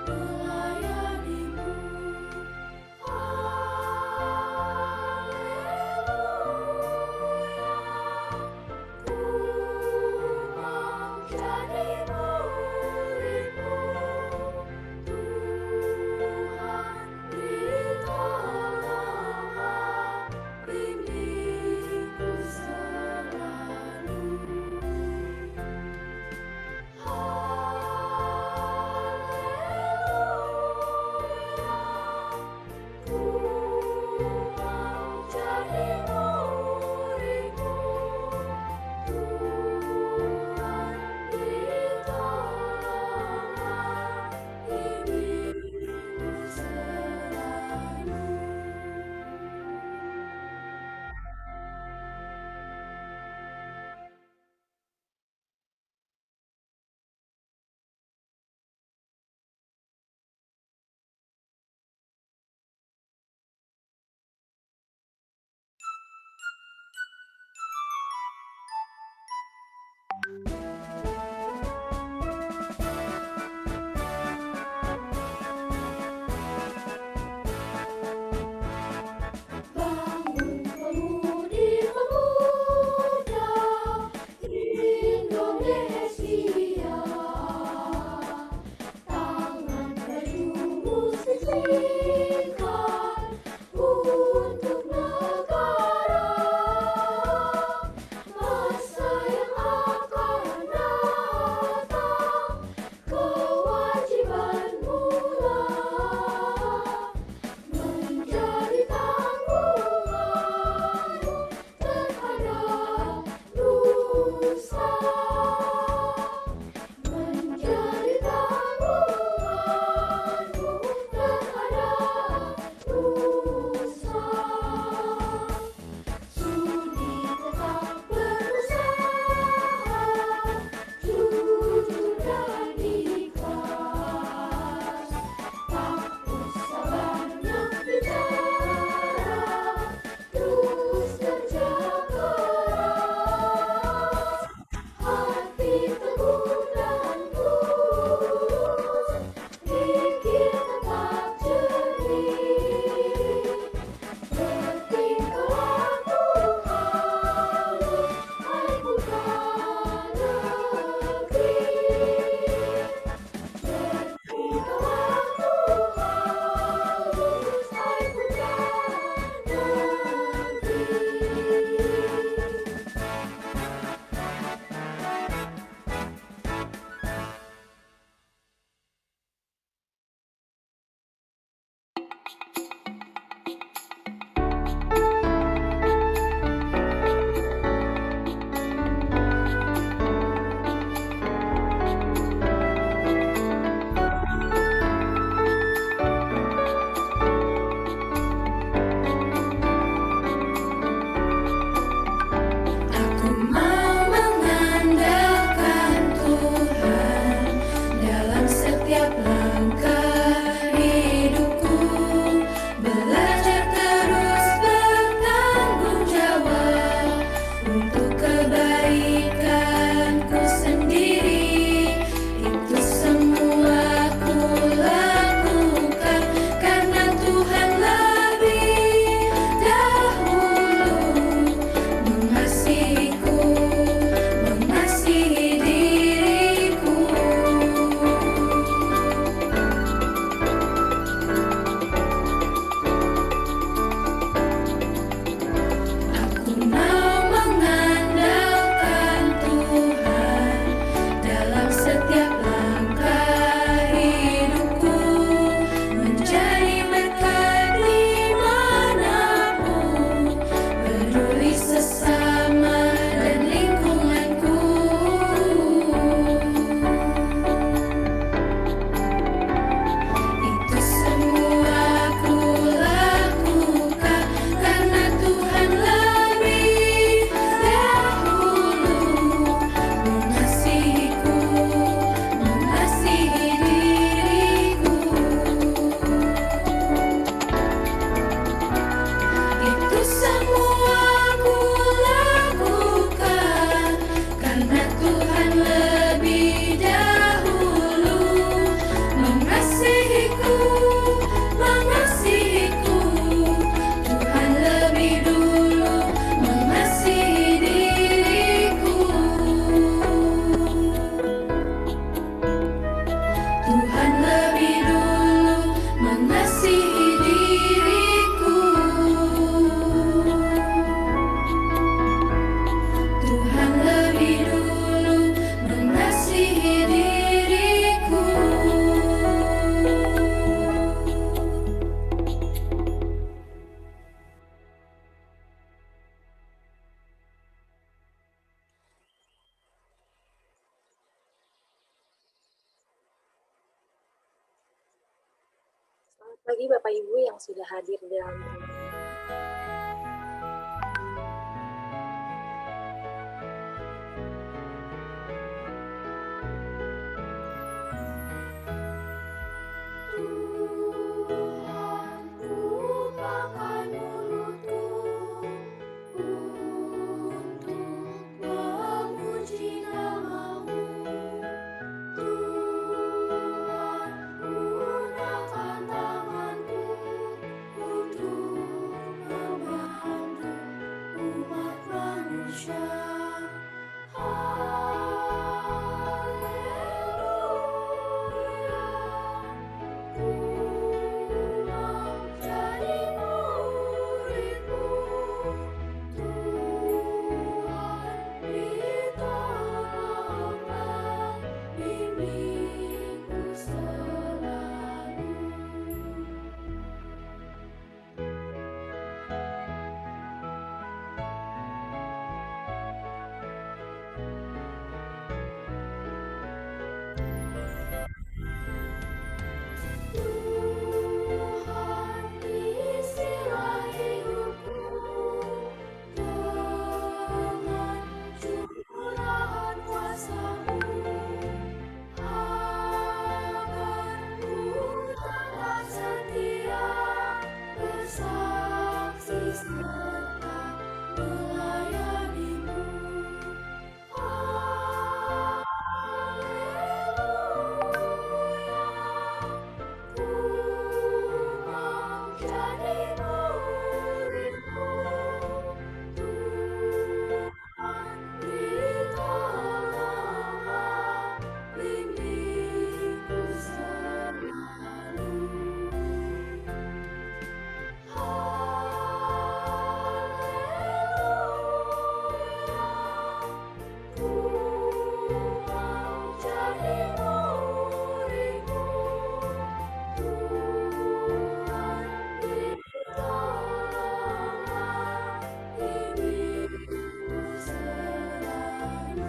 melayanimu. Haleluya, ku mau jadi muridmu. Tuhan beri tolongan, bimbingku selalu. Haleluya, ku mau jadi muridmu. Tuhan beri tolongan, bimbingku selalu. Bangun pemudi pemuda Indonesia, tangan berjumu sisihkan untuk negara. Masa yang akan Bagi Bapak Ibu yang sudah hadir dalam Tuhan, bukakan mulutku untuk memuji nama-Mu. Tuhan, gunakan tanganku untuk membantu umat manusia. Tuhan, isilah hidupku dengan curahan kuasa-Mu, agar ku tetap setia bersaksi serta melayani-Mu. Ku mau jadi murid-Mu, Tuhan, tolonglah bimbingku selalu. Ku mau jadi murid-Mu, Tuhan, tolonglah bimbingku selalu.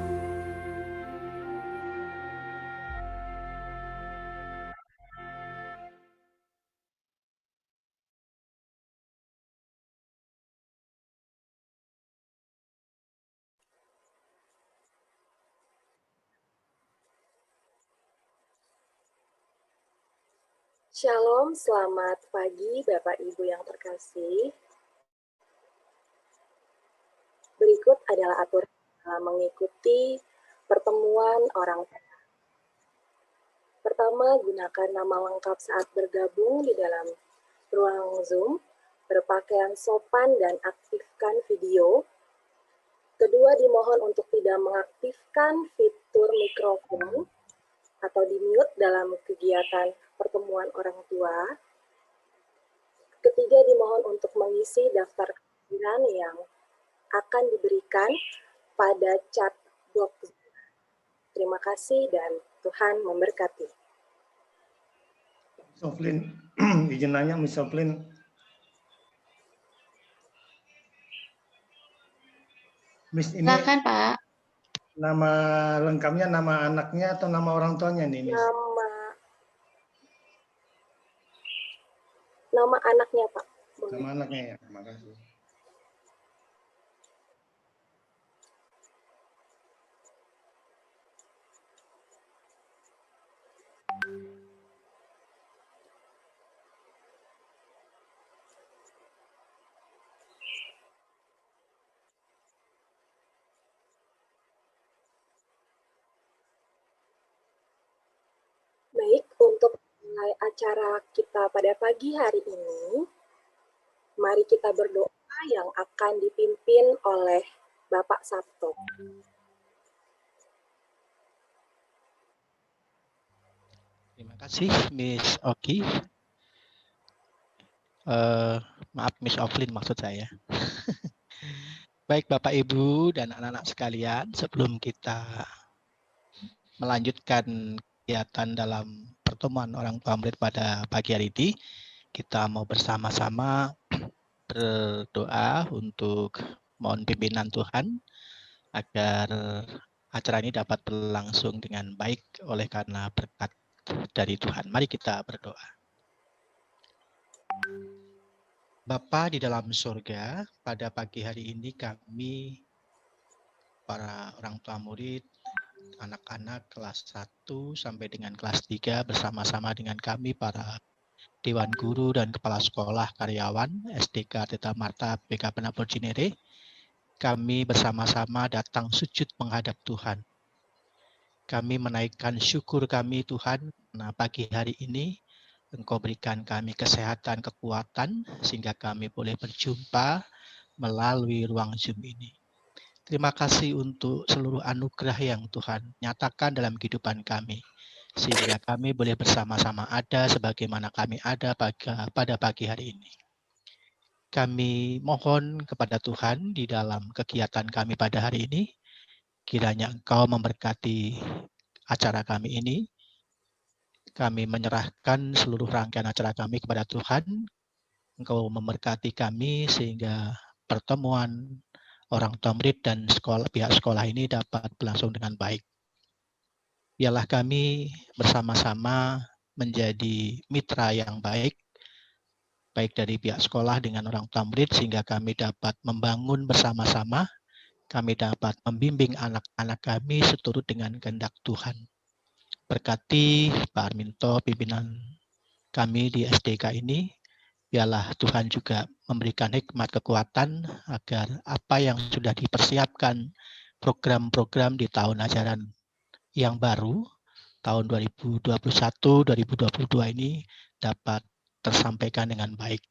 Shalom, selamat pagi Bapak Ibu yang terkasih. Berikut adalah aturan dalam mengikuti pertemuan orang tua. Pertama, gunakan nama lengkap saat bergabung di dalam ruang Zoom, berpakaian sopan dan aktifkan video. Kedua, dimohon untuk tidak mengaktifkan fitur mikrofon atau di-mute dalam kegiatan pertemuan orang tua. Ketiga, dimohon untuk mengisi daftar kehadiran yang akan diberikan pada chat box. Terima kasih dan Tuhan memberkati. Soflin, izin nanya Miss Soflin. Miss ini Silakan Pak. nama lengkapnya, nama anaknya atau nama orang tuanya nih Miss? Nama anaknya Pak. Nama anaknya ya, terima kasih. Baik, untuk mulai acara kita pada pagi hari ini, mari kita berdoa yang akan dipimpin oleh Bapak Sabto. Terima kasih Miss Oki. Maaf Miss Oflin maksud saya. Baik Bapak Ibu dan anak-anak sekalian, sebelum kita melanjutkan kegiatan dalam pertemuan orang tua murid pada pagi hari ini, kita mau bersama-sama berdoa untuk mohon pimpinan Tuhan agar acara ini dapat berlangsung dengan baik oleh karena berkat dari Tuhan. Mari kita berdoa. Bapa di dalam surga, pada pagi hari ini kami, para orang tua murid, anak-anak kelas 1 sampai dengan kelas 3 bersama-sama dengan kami para Dewan Guru dan Kepala Sekolah Karyawan SDK Teta Marta BK Penabur Cinere, kami bersama-sama datang sujud menghadap Tuhan. Kami menaikkan syukur kami Tuhan, karena pagi hari ini Engkau berikan kami kesehatan, kekuatan, sehingga kami boleh berjumpa melalui ruang Zoom ini. Terima kasih untuk seluruh anugerah yang Tuhan nyatakan dalam kehidupan kami, sehingga kami boleh bersama-sama ada sebagaimana kami ada pada pagi hari ini. Kami mohon kepada Tuhan di dalam kegiatan kami pada hari ini, kiranya Engkau memberkati acara kami ini. Kami menyerahkan seluruh rangkaian acara kami kepada Tuhan. Engkau memberkati kami sehingga pertemuan orang tua murid dan pihak sekolah ini dapat berlangsung dengan baik. Biarlah kami bersama-sama menjadi mitra yang baik dari pihak sekolah dengan orang tua murid, sehingga kami dapat membangun bersama-sama, kami dapat membimbing anak-anak kami seturut dengan kehendak Tuhan. Berkati Pak Arminto, pimpinan kami di SDK ini, biarlah Tuhan juga memberikan hikmat kekuatan agar apa yang sudah dipersiapkan program-program di tahun ajaran yang baru, tahun 2021-2022 ini dapat tersampaikan dengan baik.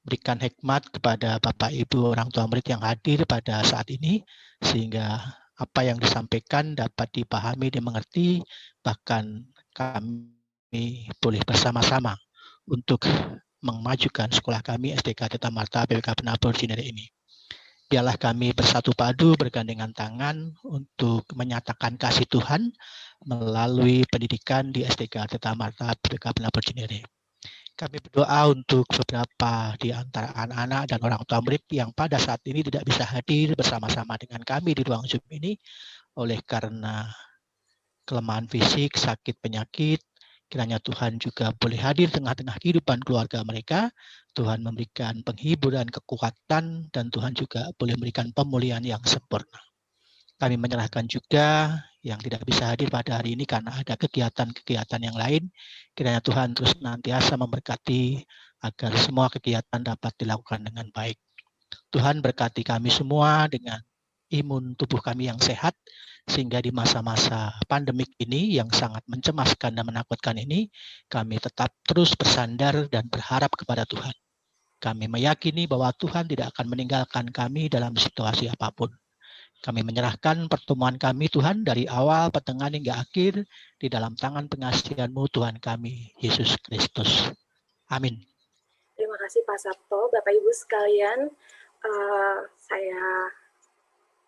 Berikan hikmat kepada Bapak Ibu orang tua murid yang hadir pada saat ini, sehingga apa yang disampaikan dapat dipahami, dimengerti, bahkan kami boleh bersama-sama untuk memajukan sekolah kami SDK Teta Marta BK Penabur Cinere ini. Biarlah kami bersatu padu bergandengan tangan untuk menyatakan kasih Tuhan melalui pendidikan di SDK Teta Marta BK Penabur Cinere. Kami berdoa untuk beberapa di antara anak-anak dan orang tua murid yang pada saat ini tidak bisa hadir bersama-sama dengan kami di ruang Zoom ini oleh karena kelemahan fisik, sakit, penyakit. Kiranya Tuhan juga boleh hadir tengah-tengah kehidupan keluarga mereka. Tuhan memberikan penghiburan, kekuatan, dan Tuhan juga boleh memberikan pemulihan yang sempurna. Kami menyerahkan juga yang tidak bisa hadir pada hari ini karena ada kegiatan-kegiatan yang lain. Kiranya Tuhan terus senantiasa memberkati agar semua kegiatan dapat dilakukan dengan baik. Tuhan berkati kami semua dengan imun tubuh kami yang sehat, sehingga di masa-masa pandemik ini yang sangat mencemaskan dan menakutkan ini, kami tetap terus bersandar dan berharap kepada Tuhan. Kami meyakini bahwa Tuhan tidak akan meninggalkan kami dalam situasi apapun. Kami menyerahkan pertemuan kami Tuhan dari awal, pertengahan hingga akhir di dalam tangan pengasihan-Mu Tuhan kami, Yesus Kristus. Amin. Terima kasih Pak Sabto. Bapak Ibu sekalian, saya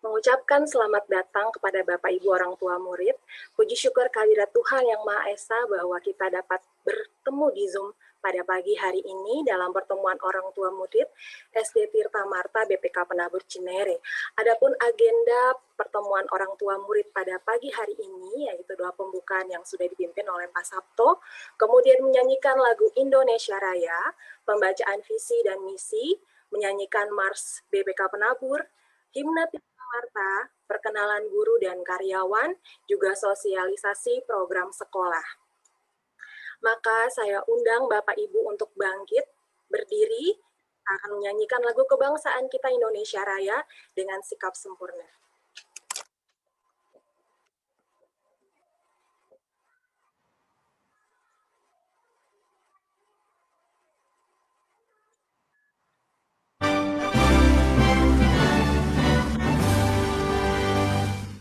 mengucapkan selamat datang kepada Bapak Ibu orang tua murid. Puji syukur kehadirat Tuhan Yang Maha Esa bahwa kita dapat bertemu di Zoom pada pagi hari ini dalam pertemuan orang tua murid SD Tirta Marta BPK Penabur Cinere. Adapun agenda pertemuan orang tua murid pada pagi hari ini yaitu doa pembukaan yang sudah dipimpin oleh Pak Sabto, kemudian menyanyikan lagu Indonesia Raya, pembacaan visi dan misi, menyanyikan Mars BPK Penabur, himne Tirta Marta, perkenalan guru dan karyawan, juga sosialisasi program sekolah. Maka saya undang Bapak Ibu untuk bangkit, berdiri, akan menyanyikan lagu kebangsaan kita Indonesia Raya dengan sikap sempurna.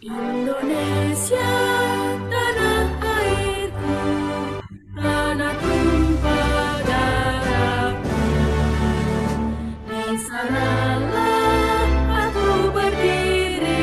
Indonesia, tanah airku, tanah tumpah darahku. Di sanalah aku berdiri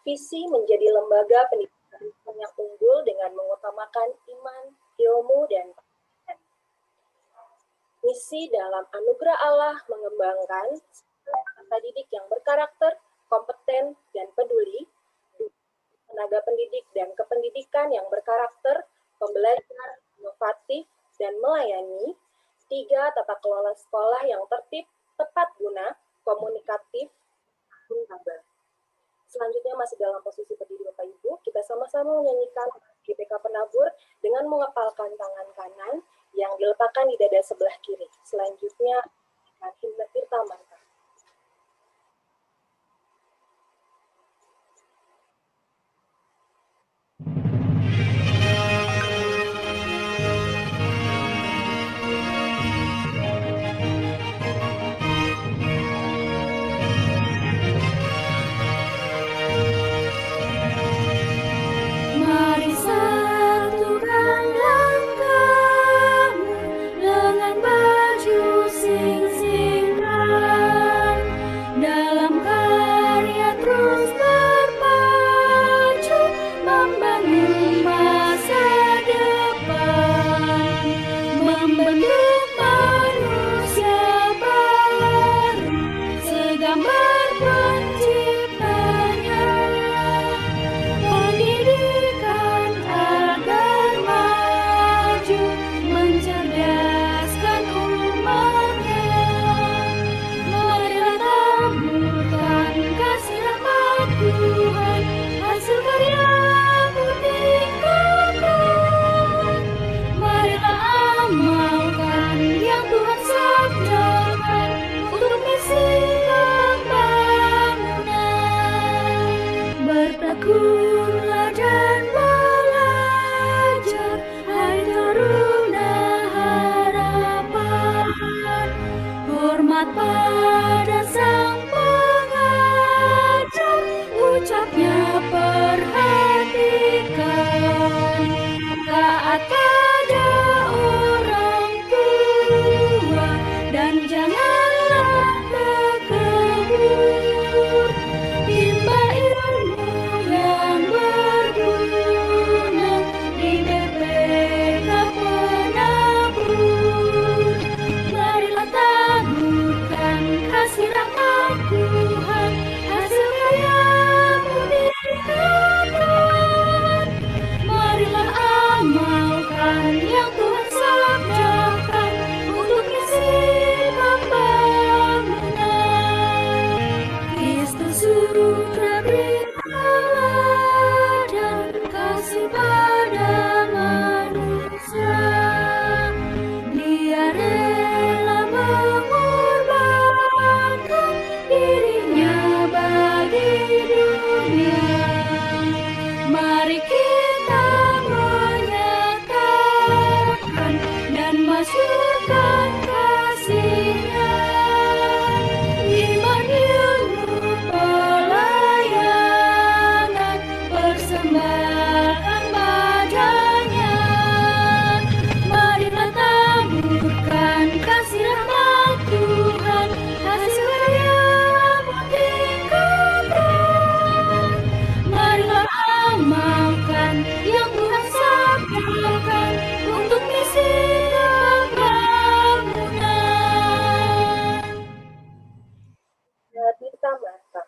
Visi menjadi lembaga pendidikan yang unggul dengan mengutamakan iman, ilmu, dan pengabdian. Misi dalam anugerah Allah mengembangkan peserta didik yang berkarakter, kompeten, dan peduli, tenaga pendidik dan kependidikan yang berkarakter, pembelajar, inovatif, dan melayani. 3. Tata kelola sekolah yang tertib, tepat guna, komunikatif, akuntabel. Selanjutnya masih dalam posisi berdiri Bapak Ibu, kita sama-sama menyanyikan GPK Penabur dengan mengepalkan tangan kanan yang diletakkan di dada sebelah kiri. Selanjutnya, himne Tirta Manta. Mari satukan langkahmu dengan baju sing-singkan dalam karya terus berpacu membangun masa depan, membentuk manusia baru segambar penciptanya. Pendidikan agar maju, mencerdaskan umatnya. Marilah taburkan kasih rahmat Tuhan, hasil karyamu tingkatkan. Marilah amalkan yang Tuhan sabdakan untuk misi pembangunan. Bertekunlah dan belajar, hai taruna harapan. Hormat pada sang pengajar, ucapnya perhatikan. Taat pada orang tua dan janganlah takabur. Timba ilmu yang berguna di BPK Penabur. Marilah taburkan kasih rahmat Tuhan, hasil karyamu tingkatkan. Marilah amalkan yang Tuhan sabdakan untuk misi pembangunan. Kristus sudah beri teladan kasih pada manusia. Dia rela mengorbankan dirinya bagi dunia. Mari kita menyatakan dan masyurkan kasih-Nya. Iman, ilmu, pelayanan, persembahkan padanya. Marilah taburkan kasih rahmat Tuhan, hasil karyamu tingkatkan. Marilah amalkan yang Tuhan sabdakan untuk misi pembangunan. Tirta Manta.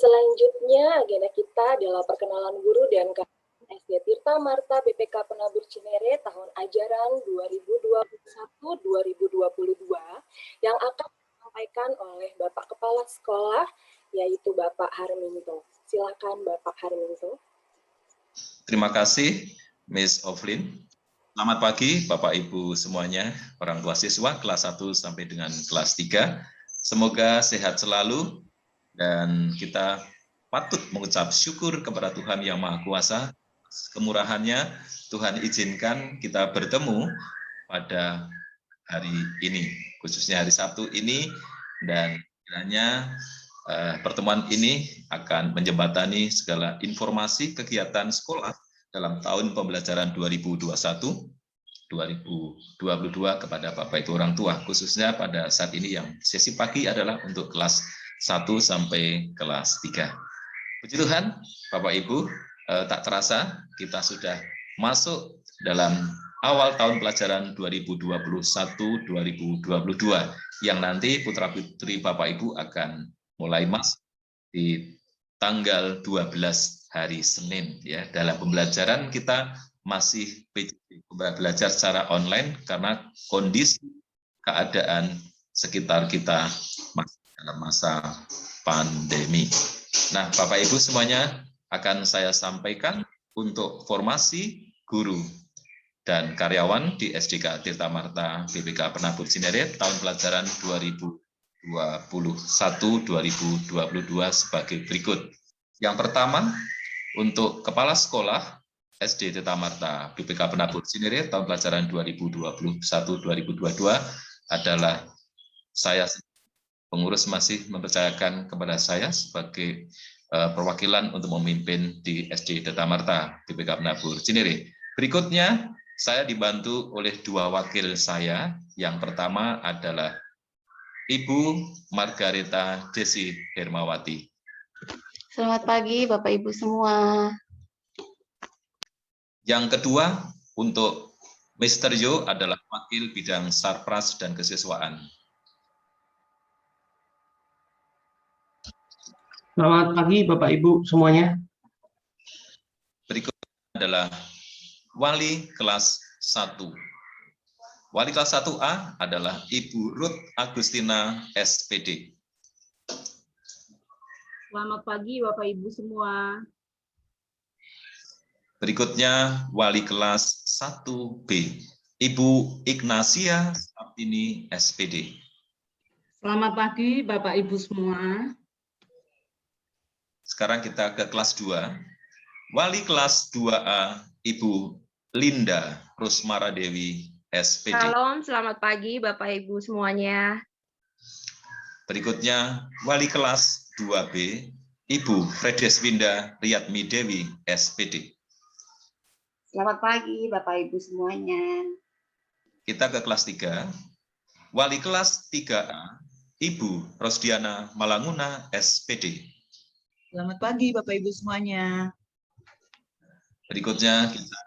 Selanjutnya agenda kita adalah perkenalan guru dan SD Tirta Marta BPK Penabur Cinere tahun ajaran 2021-2022 yang akan disampaikan oleh Bapak Kepala Sekolah, yaitu Bapak Harminto. Silakan Bapak Harminto. Terima kasih, Miss Oflin. Selamat pagi, Bapak Ibu semuanya, orang tua siswa kelas 1 sampai dengan kelas 3. Semoga sehat selalu dan kita patut mengucap syukur kepada Tuhan Yang Maha Kuasa. Kemurahannya, Tuhan izinkan kita bertemu pada hari ini, khususnya hari Sabtu ini, dan kiranya pertemuan ini akan menjembatani segala informasi kegiatan sekolah dalam tahun pembelajaran 2021-2022 kepada Bapak Ibu orang tua, khususnya pada saat ini yang sesi pagi adalah untuk kelas 1 sampai kelas 3. Puji Tuhan, Bapak Ibu, tak terasa kita sudah masuk dalam awal tahun pelajaran 2021-2022 yang nanti putra-putri Bapak Ibu akan mulai masuk di tanggal 12 hari Senin ya. Dalam pembelajaran kita masih belajar secara online karena kondisi keadaan sekitar kita masih dalam masa pandemi. Nah, Bapak Ibu semuanya akan saya sampaikan untuk formasi guru dan karyawan di SDK Tirta Marta BPK Penabur Cinere tahun pelajaran 2021-2022 sebagai berikut. Yang pertama, untuk Kepala Sekolah SD Tirta Marta BPK Penabur Cinere tahun pelajaran 2021-2022 adalah saya, pengurus masih mempercayakan kepada saya sebagai perwakilan untuk memimpin di SD Tirta Marta BPK Penabur Cinere. Berikutnya, saya dibantu oleh dua wakil saya. Yang pertama adalah Ibu Margareta Desi Hermawati. Selamat pagi Bapak Ibu semua. Yang kedua, untuk Mr. Yo adalah wakil bidang Sarpras dan Kesiswaan. Selamat pagi Bapak Ibu semuanya. Berikutnya adalah wali kelas 1. Wali kelas 1A adalah Ibu Ruth Agustina SPD. Selamat pagi Bapak Ibu semua. Berikutnya wali kelas 1B, Ibu Ignacia Saptini SPD. Selamat pagi Bapak Ibu semua. Sekarang kita ke kelas 2. Wali kelas 2A, Ibu Linda Rusmara Dewi SPD. Salam, selamat pagi Bapak Ibu semuanya. Berikutnya wali kelas 2B, Ibu Fredeswinda Riyadmi Dewi SPD. Selamat pagi Bapak Ibu semuanya. Kita ke kelas 3. Wali kelas 3A, Ibu Rosdiana Malanguna SPD. Selamat pagi Bapak Ibu semuanya. Berikutnya kita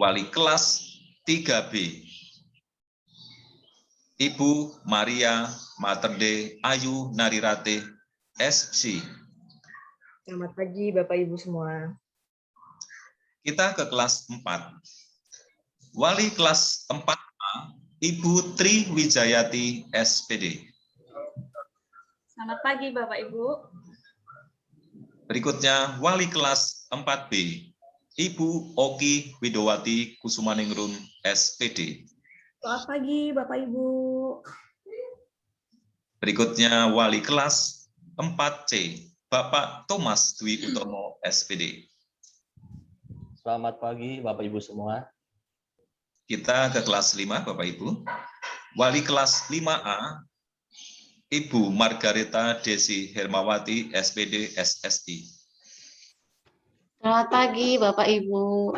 wali kelas 3B, Ibu Maria Materde Ayu Narirate SC. Selamat pagi Bapak Ibu semua. Kita ke kelas 4. Wali kelas 4A, Ibu Tri Wijayati SPD. Selamat pagi Bapak Ibu. Berikutnya wali kelas 4B, Ibu Oki Widowati Kusumaningrum SPD. Selamat pagi Bapak Ibu. Berikutnya wali kelas 4C, Bapak Thomas Dwi Utomo SPD. Selamat pagi Bapak Ibu semua. Kita ke kelas 5 Bapak Ibu. Wali kelas 5A, Ibu Margareta Desi Hermawati SPD SSI. Selamat pagi Bapak Ibu.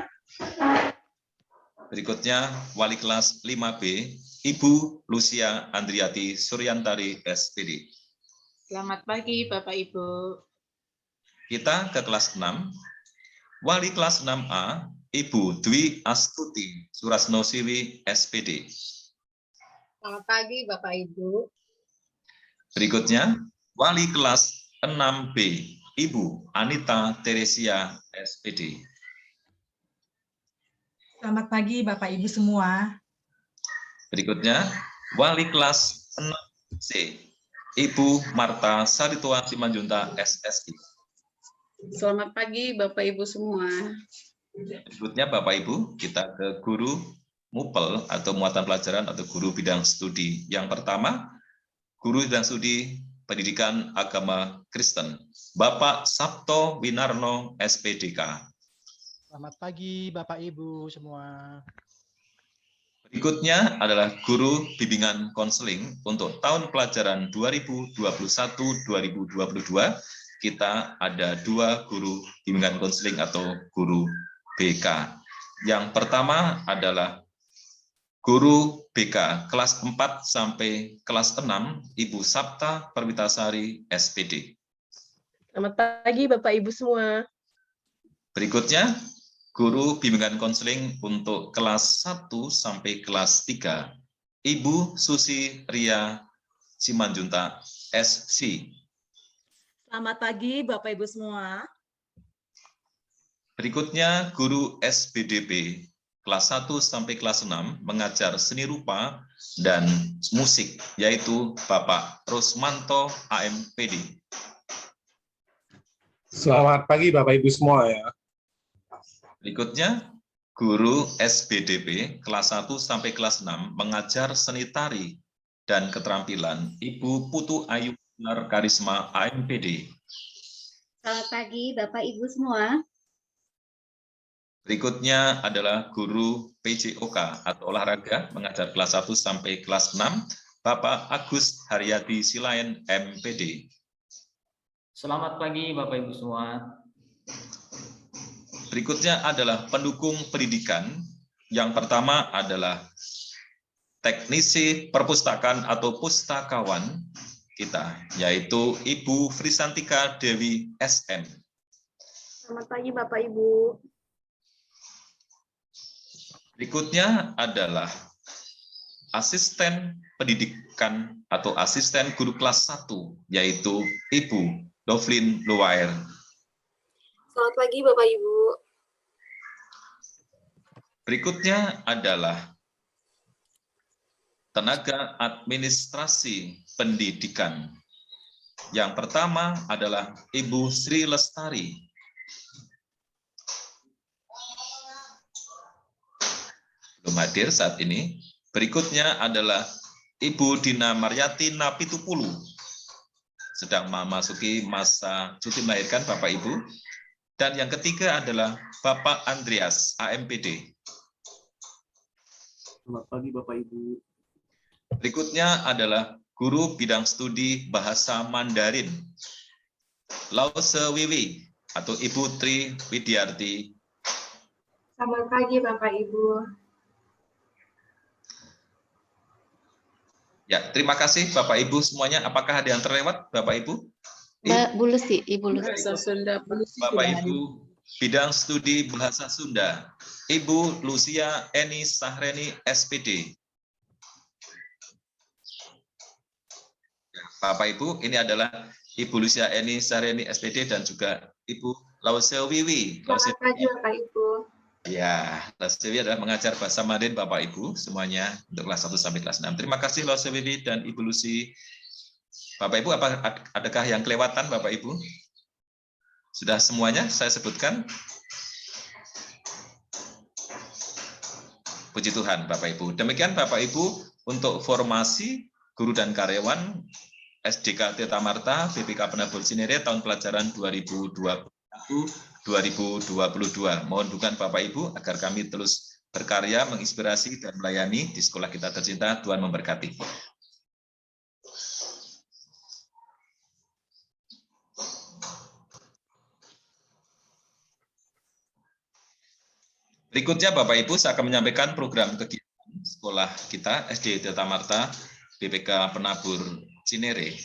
Berikutnya wali kelas 5B, Ibu Lucia Andriati Suryantari SPD. Selamat pagi Bapak Ibu. Kita ke kelas 6. Wali kelas 6A, Ibu Dwi Astuti Surasnosiwi SPD. Selamat pagi Bapak Ibu. Berikutnya, wali kelas 6B, Ibu Anita Teresia, SPD. Selamat pagi Bapak Ibu semua. Berikutnya, Wali kelas 6C, Ibu Marta Saritua Simanjunta, SSI. Selamat pagi Bapak Ibu semua. Berikutnya Bapak Ibu, kita ke guru MUPEL atau muatan pelajaran atau guru bidang studi. Yang pertama, guru bidang studi Pendidikan Agama Kristen, Bapak Sabto Winarno, SPDK. Selamat pagi Bapak Ibu semua. Berikutnya adalah guru bimbingan konseling untuk tahun pelajaran 2021-2022. Kita ada 2 guru bimbingan konseling atau guru BK. Yang pertama adalah guru BK kelas 4 sampai kelas 6, Ibu Sapta Perwitasari, SPD. Selamat pagi Bapak Ibu semua. Berikutnya, guru bimbingan konseling untuk kelas 1 sampai kelas 3, Ibu Susi Ria Simanjunta, SC. Selamat pagi Bapak Ibu semua. Berikutnya, guru SBDP kelas 1 sampai kelas 6 mengajar seni rupa dan musik, yaitu Bapak Rosmanto, AMPD. Selamat pagi Bapak Ibu semua ya. Berikutnya, guru SBDP kelas 1 sampai kelas 6 mengajar seni tari dan keterampilan, Ibu Putu Ayu Karisma, AMPD. Selamat pagi Bapak Ibu semua. Berikutnya adalah guru PJOK atau olahraga mengajar kelas 1 sampai kelas 6, Bapak Agus Haryadi Silayan, MPD. Selamat pagi Bapak Ibu semua. Berikutnya adalah pendukung pendidikan. Yang pertama adalah teknisi perpustakaan atau pustakawan kita, yaitu Ibu Frisantika Dewi, SM. Selamat pagi Bapak Ibu. Berikutnya adalah asisten pendidikan atau asisten guru kelas 1, yaitu Ibu Dovlin Luair. Selamat pagi Bapak Ibu. Berikutnya adalah tenaga administrasi pendidikan. Yang pertama adalah Ibu Sri Lestari. Belum hadir saat ini. Berikutnya adalah Ibu Dina Maryati Napitupulu. Sedang memasuki masa cuti melahirkan Bapak Ibu. Dan yang ketiga adalah Bapak Andreas, AMPD. Selamat pagi Bapak Ibu. Berikutnya adalah guru bidang studi bahasa Mandarin, Lause Wiwi atau Ibu Tri Widiarti. Selamat pagi Bapak Ibu. Ya, terima kasih Bapak Ibu semuanya. Apakah ada yang terlewat Bapak Ibu? Mbak Bu Lucy, Ibu Lucy. Bahasa Sunda, Bapak Ibu bidang studi bahasa Sunda, Ibu Lucia Eni Sahreni, SPD. Bapak Ibu, ini adalah Ibu Lucia Eni Sahreni, SPD, dan juga Ibu Lause Wiwi. Selamat pagi Bapak Ibu. Ya, Lause Wiwi adalah mengajar bahasa Mandarin Bapak Ibu semuanya untuk kelas 1 sampai kelas 6. Terima kasih Lause Wiwi dan Ibu Lucy. Bapak Ibu, adakah yang kelewatan Bapak Ibu? Sudah semuanya saya sebutkan? Puji Tuhan Bapak Ibu. Demikian Bapak Ibu untuk formasi guru dan karyawan SDK Tirta Marta BPK Penabur Cinere tahun pelajaran 2021-2022. Mohon dukungan Bapak Ibu agar kami terus berkarya, menginspirasi dan melayani di sekolah kita tercinta. Tuhan memberkati. Berikutnya Bapak Ibu saya akan menyampaikan program kegiatan sekolah kita SD Tirta Marta BPK Penabur Cinere.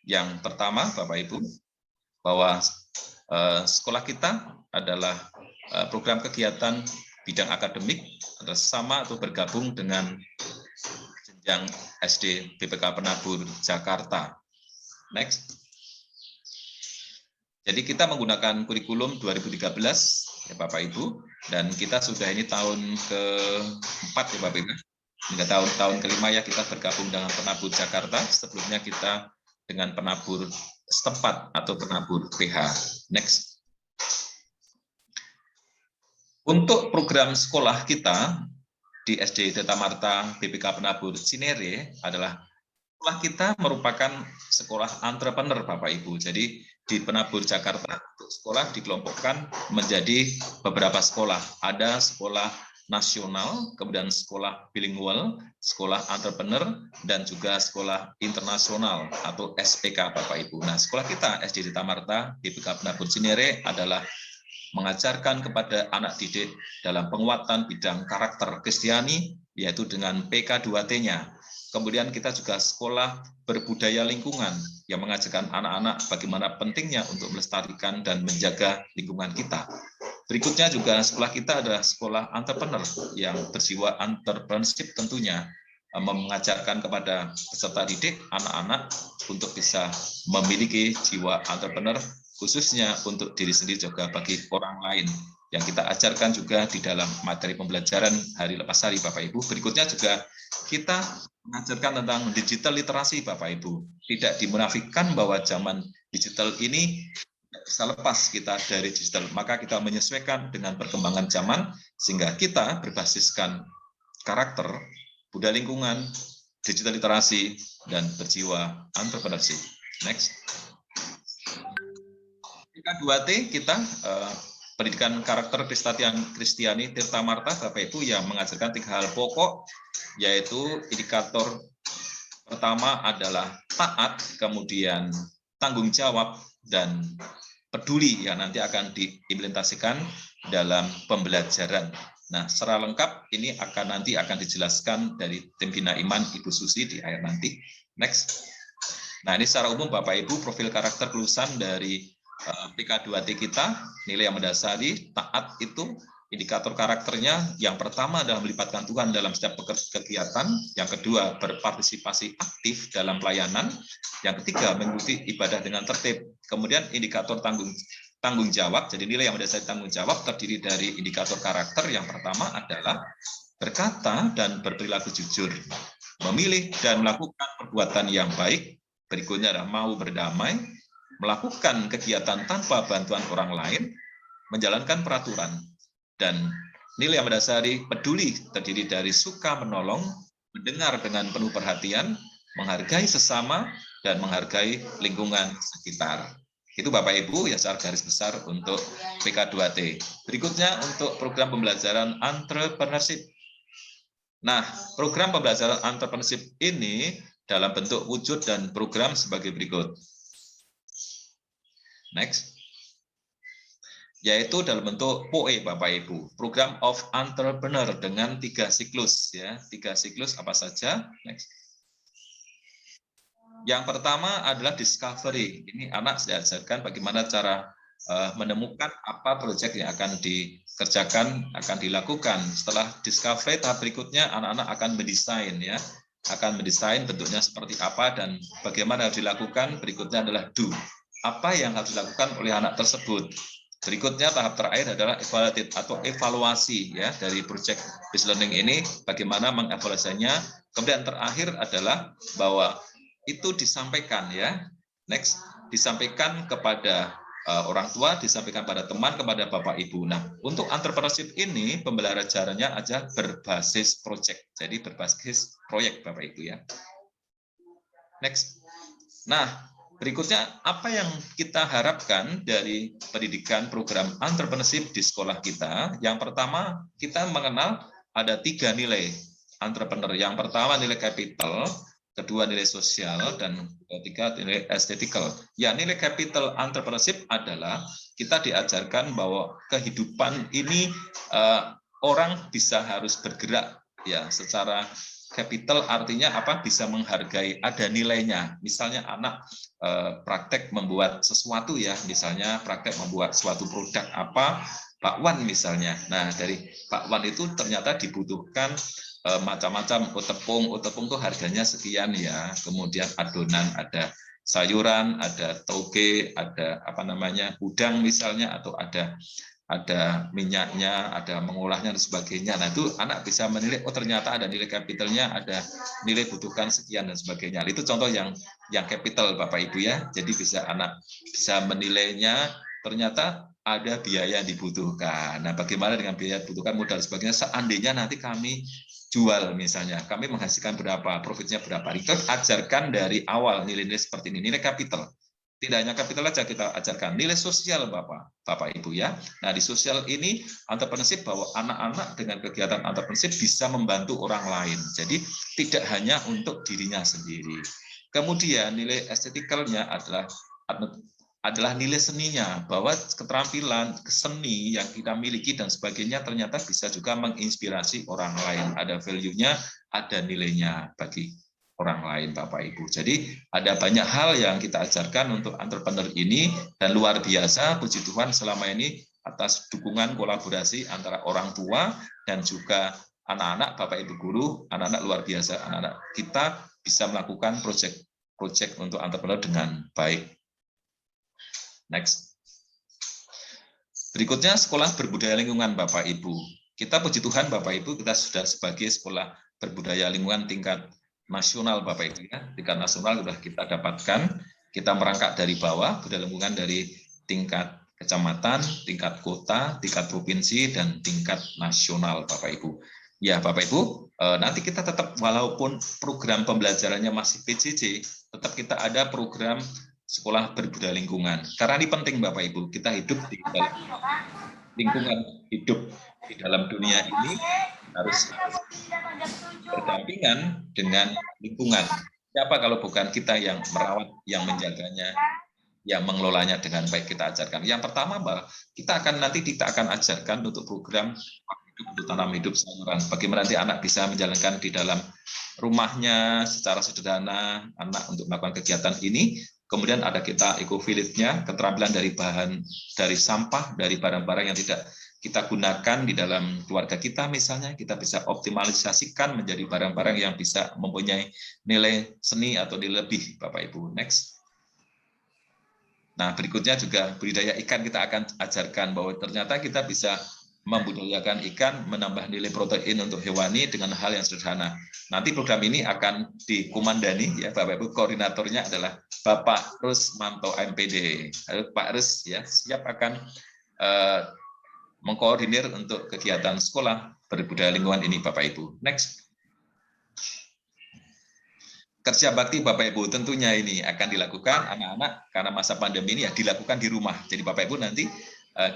Yang pertama Bapak Ibu, bahwa sekolah kita adalah program kegiatan bidang akademik adalah sama atau bergabung dengan jenjang SD BPK Penabur Jakarta. Next. Jadi kita menggunakan kurikulum 2013 ya Bapak Ibu, dan kita sudah ini tahun ke-4 ya Bapak Ibu. Hingga tahun kelima ya kita bergabung dengan penabur Jakarta. Sebelumnya kita dengan penabur setempat atau penabur PH. Next. Untuk program sekolah kita di SD Deta Marta BPK Penabur Cinere adalah sekolah kita merupakan sekolah entrepreneur Bapak Ibu. Jadi di Penabur Jakarta untuk sekolah dikelompokkan menjadi beberapa sekolah. Ada sekolah nasional, kemudian sekolah bilingual, sekolah entrepreneur, dan juga sekolah internasional atau SPK Bapak Ibu. Nah, sekolah kita SD Deta Marta BPK Penabur Cinere adalah mengajarkan kepada anak didik dalam penguatan bidang karakter Kristiani, yaitu dengan PK2T-nya. Kemudian kita juga sekolah berbudaya lingkungan yang mengajarkan anak-anak bagaimana pentingnya untuk melestarikan dan menjaga lingkungan kita. Berikutnya juga sekolah kita adalah sekolah entrepreneur yang berjiwa entrepreneurship tentunya, mengajarkan kepada peserta didik anak-anak untuk bisa memiliki jiwa entrepreneur khususnya untuk diri sendiri juga bagi orang lain. Yang kita ajarkan juga di dalam materi pembelajaran hari lepas hari Bapak Ibu. Berikutnya juga kita mengajarkan tentang digital literasi Bapak Ibu. Tidak dimunafikkan bahwa zaman digital ini tidak bisa lepas kita dari digital. Maka kita menyesuaikan dengan perkembangan zaman sehingga kita berbasiskan karakter, budaya lingkungan, digital literasi, dan berjiwa entrepreneurship. Next. PK2T kita pendidikan karakter Kristiani Tirta Marta Bapak Ibu yang mengajarkan 3 hal pokok, yaitu indikator pertama adalah taat, kemudian tanggung jawab, dan peduli yang nanti akan diimplementasikan dalam pembelajaran. Nah, secara lengkap ini nanti akan dijelaskan dari tim Bina Iman Ibu Susi di akhir nanti. Next. Nah, ini secara umum Bapak Ibu profil karakter kelulusan dari PK2T kita, nilai yang mendasari, taat itu indikator karakternya yang pertama adalah melibatkan Tuhan dalam setiap kegiatan, yang kedua berpartisipasi aktif dalam pelayanan, yang ketiga mengikuti ibadah dengan tertib. Kemudian indikator tanggung jawab, jadi nilai yang mendasari tanggung jawab terdiri dari indikator karakter yang pertama adalah berkata dan berperilaku jujur, memilih dan melakukan perbuatan yang baik, berikutnya adalah mau berdamai, melakukan kegiatan tanpa bantuan orang lain, menjalankan peraturan, dan nilai yang mendasari peduli terdiri dari suka menolong, mendengar dengan penuh perhatian, menghargai sesama, dan menghargai lingkungan sekitar. Itu Bapak Ibu ya secara garis besar untuk PK2T. Berikutnya untuk program pembelajaran entrepreneurship. Nah, program pembelajaran entrepreneurship ini dalam bentuk wujud dan program sebagai berikut. Next, yaitu dalam bentuk POE Bapak Ibu, Program of Entrepreneur dengan 3 siklus ya. 3 siklus apa saja? Next. Yang pertama adalah discovery. Ini anak diajarkan bagaimana cara menemukan apa proyek yang akan dikerjakan, akan dilakukan. Setelah discovery, tahap berikutnya anak-anak akan mendesain ya. Akan mendesain bentuknya seperti apa dan bagaimana harus dilakukan. Berikutnya adalah do. Apa yang harus dilakukan oleh anak tersebut. Berikutnya tahap terakhir adalah evaluatif atau evaluasi ya dari project based learning ini, bagaimana mengevaluasinya. Kemudian terakhir adalah bahwa itu disampaikan ya. Next, disampaikan kepada orang tua, disampaikan pada teman, kepada Bapak Ibu. Nah, untuk entrepreneurship ini pembelajarannya aja berbasis project. Jadi berbasis proyek Bapak Ibu ya. Next. Nah, berikutnya, apa yang kita harapkan dari pendidikan program entrepreneurship di sekolah kita? Yang pertama, kita mengenal ada 3 nilai entrepreneur. Yang pertama nilai capital, kedua nilai sosial, dan ketiga nilai estetikal. Ya, nilai capital entrepreneurship adalah kita diajarkan bahwa kehidupan ini orang bisa harus bergerak ya secara capital, artinya apa? Bisa menghargai, ada nilainya. Misalnya anak praktek membuat sesuatu ya, misalnya praktek membuat suatu produk apa, bakwan misalnya. Nah, dari bakwan itu ternyata dibutuhkan macam-macam, tepung itu harganya sekian ya. Kemudian adonan ada sayuran, ada toge, ada udang misalnya, atau ada minyaknya, ada mengolahnya dan sebagainya. Nah, itu anak bisa menilai, oh ternyata ada nilai kapitalnya, ada nilai butuhkan sekian dan sebagainya. Itu contoh yang capital Bapak Ibu ya. Jadi anak bisa menilainya, ternyata ada biaya yang dibutuhkan. Nah, bagaimana dengan biaya dibutuhkan, modal dan sebagainya, seandainya nanti kami jual misalnya, kami menghasilkan berapa, profitnya berapa. Itu ajarkan dari awal nilai-nilai seperti ini, nilai kapital. Tidak hanya kapital saja, kita ajarkan nilai sosial Bapak Ibu ya. Nah, di sosial ini entrepreneurship, bahwa anak-anak dengan kegiatan entrepreneurship bisa membantu orang lain. Jadi tidak hanya untuk dirinya sendiri. Kemudian nilai esteticalnya adalah nilai seninya, bahwa keterampilan seni yang kita miliki dan sebagainya ternyata bisa juga menginspirasi orang lain. Ada value-nya, ada nilainya bagi orang lain Bapak Ibu. Jadi ada banyak hal yang kita ajarkan untuk entrepreneur ini, dan luar biasa puji Tuhan selama ini atas dukungan kolaborasi antara orang tua dan juga anak-anak, Bapak Ibu guru, anak-anak luar biasa, anak-anak kita bisa melakukan proyek untuk entrepreneur dengan baik. Next. Berikutnya sekolah berbudaya lingkungan Bapak Ibu. Kita puji Tuhan Bapak Ibu, kita sudah sebagai sekolah berbudaya lingkungan tingkat nasional Bapak Ibu ya. Tingkat nasional sudah kita dapatkan. Kita merangkak dari bawah, budaya lingkungan dari tingkat kecamatan, tingkat kota, tingkat provinsi, dan tingkat nasional Bapak Ibu. Ya Bapak Ibu, nanti kita tetap, walaupun program pembelajarannya masih PJJ, tetap kita ada program sekolah berbudaya lingkungan. Karena ini penting Bapak Ibu, kita hidup di dalam lingkungan, hidup di dalam dunia ini harus berdampingan dengan lingkungan. Siapa kalau bukan kita yang merawat, yang menjaganya, yang mengelolanya dengan baik, kita ajarkan. Yang pertama, bahwa kita akan ajarkan untuk program untuk tanam hidup sayuran. Bagaimana nanti anak bisa menjalankan di dalam rumahnya secara sederhana, anak untuk melakukan kegiatan ini. Kemudian ada kita eco-village-nya, keterampilan dari sampah, dari barang-barang yang tidak kita gunakan di dalam keluarga kita misalnya, kita bisa optimalisasikan menjadi barang-barang yang bisa mempunyai nilai seni atau nilai lebih Bapak Ibu. Next. Nah, berikutnya juga budidaya ikan kita akan ajarkan, bahwa ternyata kita bisa membudidayakan ikan, menambah nilai protein untuk hewani dengan hal yang sederhana. Nanti program ini akan dikomandani ya Bapak Ibu, koordinatornya adalah Bapak Rusmanto MPD. Pak Rus ya siap akan mengkoordinir untuk kegiatan sekolah berbudaya lingkungan ini Bapak Ibu. Next. Kerja bakti Bapak Ibu tentunya ini akan dilakukan anak-anak karena masa pandemi ini ya dilakukan di rumah. Jadi Bapak Ibu nanti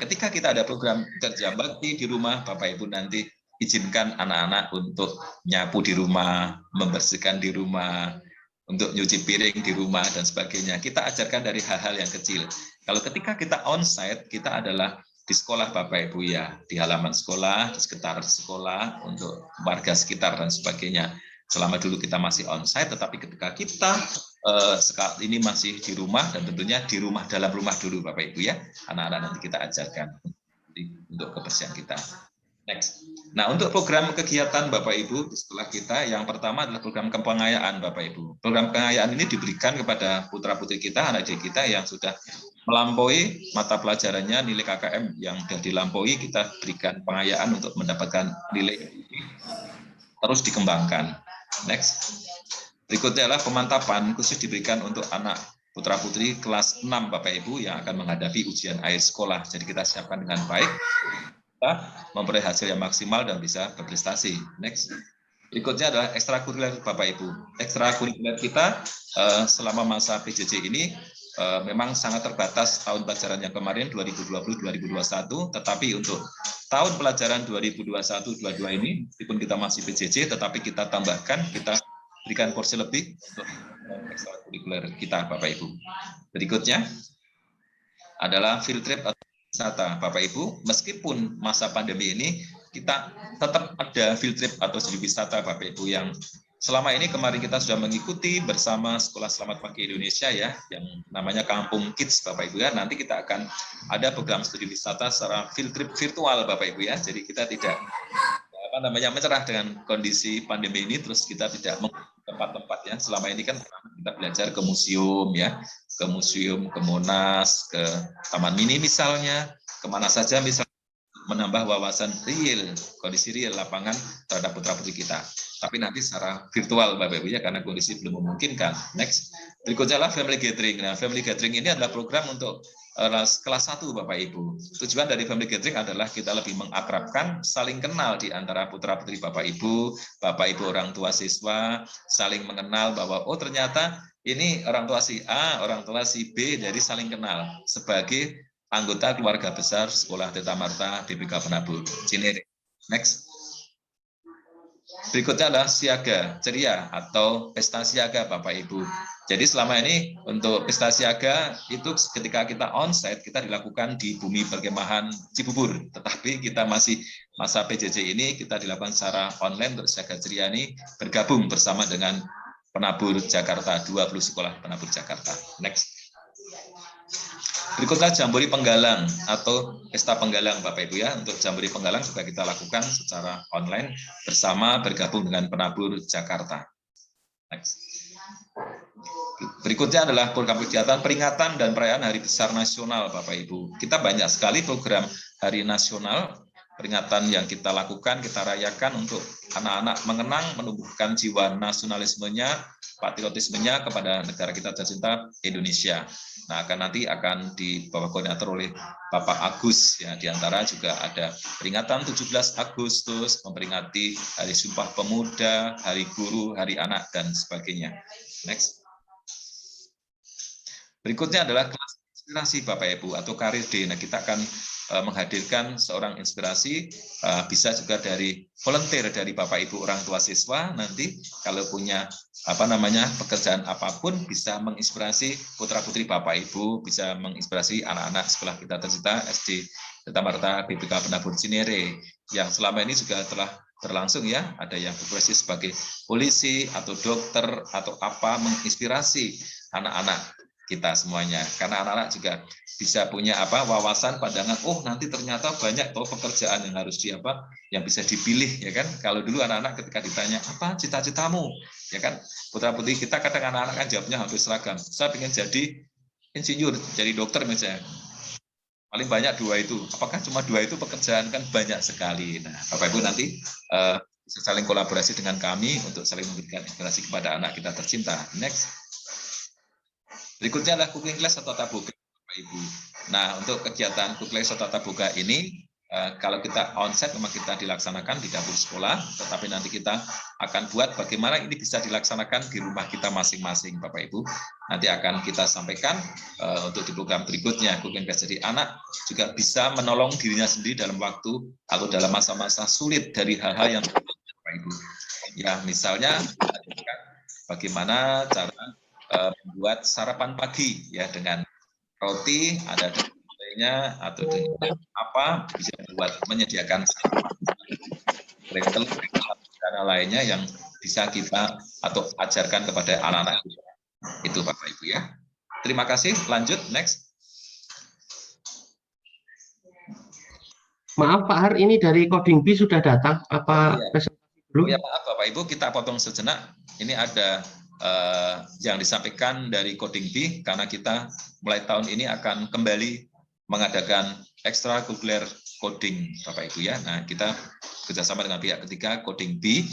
ketika kita ada program kerja bakti di rumah, Bapak Ibu nanti izinkan anak-anak untuk nyapu di rumah, membersihkan di rumah, untuk nyuci piring di rumah dan sebagainya. Kita ajarkan dari hal-hal yang kecil. Kalau ketika kita onsite, kita adalah di sekolah Bapak Ibu ya, di halaman sekolah, di sekitar sekolah, untuk warga sekitar dan sebagainya. Selama dulu kita masih onsite, tetapi ketika kita sekarang ini masih di rumah, dan tentunya di rumah, dalam rumah dulu Bapak Ibu ya, anak-anak nanti kita ajarkan untuk kebersihan kita. Next. Nah, untuk program kegiatan Bapak Ibu di sekolah kita, yang pertama adalah program kepengayaan Bapak Ibu. Program pengayaan ini diberikan kepada putra-putri kita, anak didik kita yang sudah melampaui mata pelajarannya, nilai KKM yang sudah dilampaui, kita berikan pengayaan untuk mendapatkan nilai terus dikembangkan. Next. Berikutnya adalah pemantapan khusus diberikan untuk anak putra-putri kelas 6 Bapak Ibu yang akan menghadapi ujian akhir sekolah. Jadi kita siapkan dengan baik, kita memperoleh hasil yang maksimal dan bisa berprestasi. Next. Berikutnya adalah ekstrakurikuler Bapak Ibu. Ekstrakurikuler kita selama masa PJJ ini memang sangat terbatas tahun pelajaran yang kemarin 2020-2021, tetapi untuk tahun pelajaran 2021-2022 ini, meskipun kita masih PJJ, tetapi kita tambahkan, kita berikan porsi lebih untuk ekstrakurikuler kita Bapak Ibu. Berikutnya adalah field trip atau wisata Bapak Ibu. Meskipun masa pandemi ini, kita tetap ada field trip atau studi wisata Bapak Ibu yang selama ini kemarin kita sudah mengikuti bersama Sekolah Selamat Pagi Indonesia ya, yang namanya Kampung Kids Bapak Ibu ya. Nanti kita akan ada program studi wisata secara field trip virtual Bapak Ibu ya. Jadi kita tidak mencerah dengan kondisi pandemi ini, terus kita tidak tempat-tempat ya. Selama ini kan kita belajar ke museum ya, ke museum, ke Monas, ke Taman Mini misalnya, kemana saja misalnya, menambah wawasan real, kondisi real lapangan terhadap putra-putri kita. Tapi nanti secara virtual Bapak Ibu ya, karena kondisi belum memungkinkan. Next, berikutnya adalah family gathering. Nah, family gathering ini adalah program untuk kelas 1 Bapak Ibu. Tujuan dari family gathering adalah kita lebih mengakrabkan, saling kenal di antara putra-putri Bapak Ibu orang tua siswa, saling mengenal bahwa oh ternyata ini orang tua si A, orang tua si B, dari saling kenal sebagai anggota keluarga besar Sekolah Teta Marta BPK Penabur Cinere. Next. Berikutnya adalah siaga ceria atau pesta siaga Bapak Ibu. Jadi selama ini untuk pesta siaga itu ketika kita onsite kita dilakukan di bumi perkemahan Cibubur. Tetapi kita masih masa PJJ ini kita dilakukan secara online untuk siaga ceria ini bergabung bersama dengan Penabur Jakarta, 20 sekolah Penabur Jakarta. Next. Berikutnya jambori penggalang atau pesta penggalang Bapak Ibu ya. Untuk jambori penggalang juga kita lakukan secara online bersama bergabung dengan Penabur Jakarta. Next. Berikutnya adalah program kegiatan peringatan dan perayaan Hari Besar Nasional Bapak Ibu. Kita banyak sekali program Hari Nasional, peringatan yang kita lakukan, kita rayakan untuk anak-anak mengenang, menumbuhkan jiwa nasionalismenya, patriotismenya kepada negara kita tercinta Indonesia. Nah, nanti akan dibawa koordinator oleh Bapak Agus ya. Di antara juga ada peringatan 17 Agustus, memperingati Hari Sumpah Pemuda, Hari Guru, Hari Anak dan sebagainya. Next. Berikutnya adalah kelas inspirasi Bapak Ibu atau karir day. Nah, kita akan menghadirkan seorang inspirasi, bisa juga dari volunteer dari Bapak Ibu orang tua siswa. Nanti kalau punya pekerjaan apapun bisa menginspirasi putra-putri Bapak Ibu, bisa menginspirasi anak-anak sekolah kita tercinta SD Teta Marta BPK Penabur Cinere yang selama ini juga telah berlangsung ya. Ada yang berprofesi sebagai polisi atau dokter atau apa, menginspirasi anak-anak kita semuanya, karena anak-anak juga bisa punya wawasan pandangan, oh nanti ternyata banyak pekerjaan yang harus yang bisa dipilih ya kan. Kalau dulu anak-anak ketika ditanya apa cita-citamu ya kan, putra-putri kita kadang anak-anak kan jawabnya hampir seragam, saya ingin jadi insinyur, jadi dokter misalnya, paling banyak 2 itu. Apakah cuma 2 itu pekerjaan? Kan banyak sekali. Nah Bapak Ibu nanti bisa saling kolaborasi dengan kami untuk saling memberikan inspirasi kepada anak kita tercinta. Next. Berikutnya adalah cooking class atau tatap muka Bapak Ibu. Nah, untuk kegiatan cooking class atau tatap muka ini, kalau kita onsite memang kita dilaksanakan di dapur sekolah, tetapi nanti kita akan buat bagaimana ini bisa dilaksanakan di rumah kita masing-masing Bapak Ibu. Nanti akan kita sampaikan untuk di program berikutnya, cooking class. Jadi anak juga bisa menolong dirinya sendiri dalam waktu atau dalam masa-masa sulit dari hal-hal yang Bapak Ibu. Ya, misalnya bagaimana cara membuat sarapan pagi ya dengan roti, ada lainnya atau dengan apa bisa buat menyediakan telur dan lainnya yang bisa kita atau ajarkan kepada anak-anak kita. Itu Bapak Ibu ya. Terima kasih. Lanjut next. Maaf Pak Har, ini dari Coding B sudah datang apa presentasi belum? Ya maaf Bapak Ibu, kita potong sejenak. Ini ada yang disampaikan dari Coding B, karena kita mulai tahun ini akan kembali mengadakan ekstrakurikuler coding Bapak Ibu ya. Nah, kita kerjasama dengan pihak ketiga Coding B,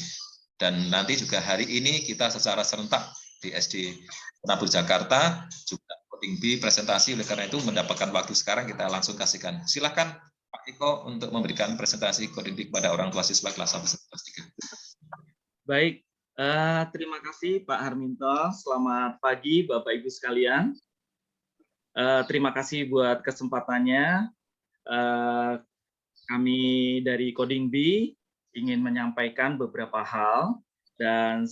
dan nanti juga hari ini kita secara serentak di SD Penabur Jakarta juga Coding B presentasi. Oleh karena itu mendapatkan waktu sekarang kita langsung kasihkan. Silakan Pak Iko untuk memberikan presentasi Coding B kepada orang tua siswa kelas 1 sampai kelas 3. Baik. Terima kasih Pak Harminto. Selamat pagi Bapak Ibu sekalian. Terima kasih buat kesempatannya. Kami dari Coding B ingin menyampaikan beberapa hal, dan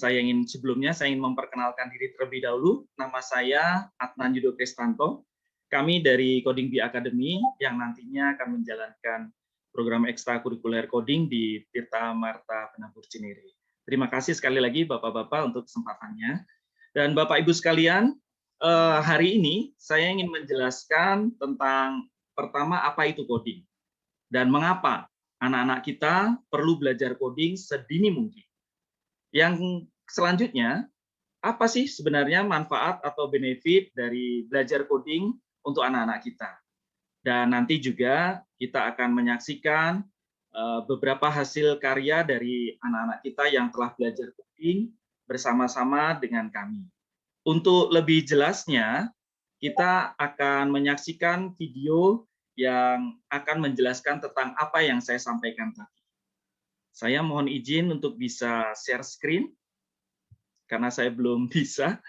sebelumnya saya ingin memperkenalkan diri terlebih dahulu. Nama saya Adnan Yudo Kristanto. Kami dari Coding B Academy yang nantinya akan menjalankan program ekstrakurikuler coding di Tirta Marta Penabur Cinere. Terima kasih sekali lagi Bapak-Bapak untuk kesempatannya. Dan Bapak Ibu sekalian, hari ini saya ingin menjelaskan tentang pertama apa itu coding dan mengapa anak-anak kita perlu belajar coding sedini mungkin. Yang selanjutnya, apa sih sebenarnya manfaat atau benefit dari belajar coding untuk anak-anak kita. Dan nanti juga kita akan menyaksikan beberapa hasil karya dari anak-anak kita yang telah belajar coding bersama-sama dengan kami. Untuk lebih jelasnya, kita akan menyaksikan video yang akan menjelaskan tentang apa yang saya sampaikan tadi. Saya mohon izin untuk bisa share screen, karena saya belum bisa.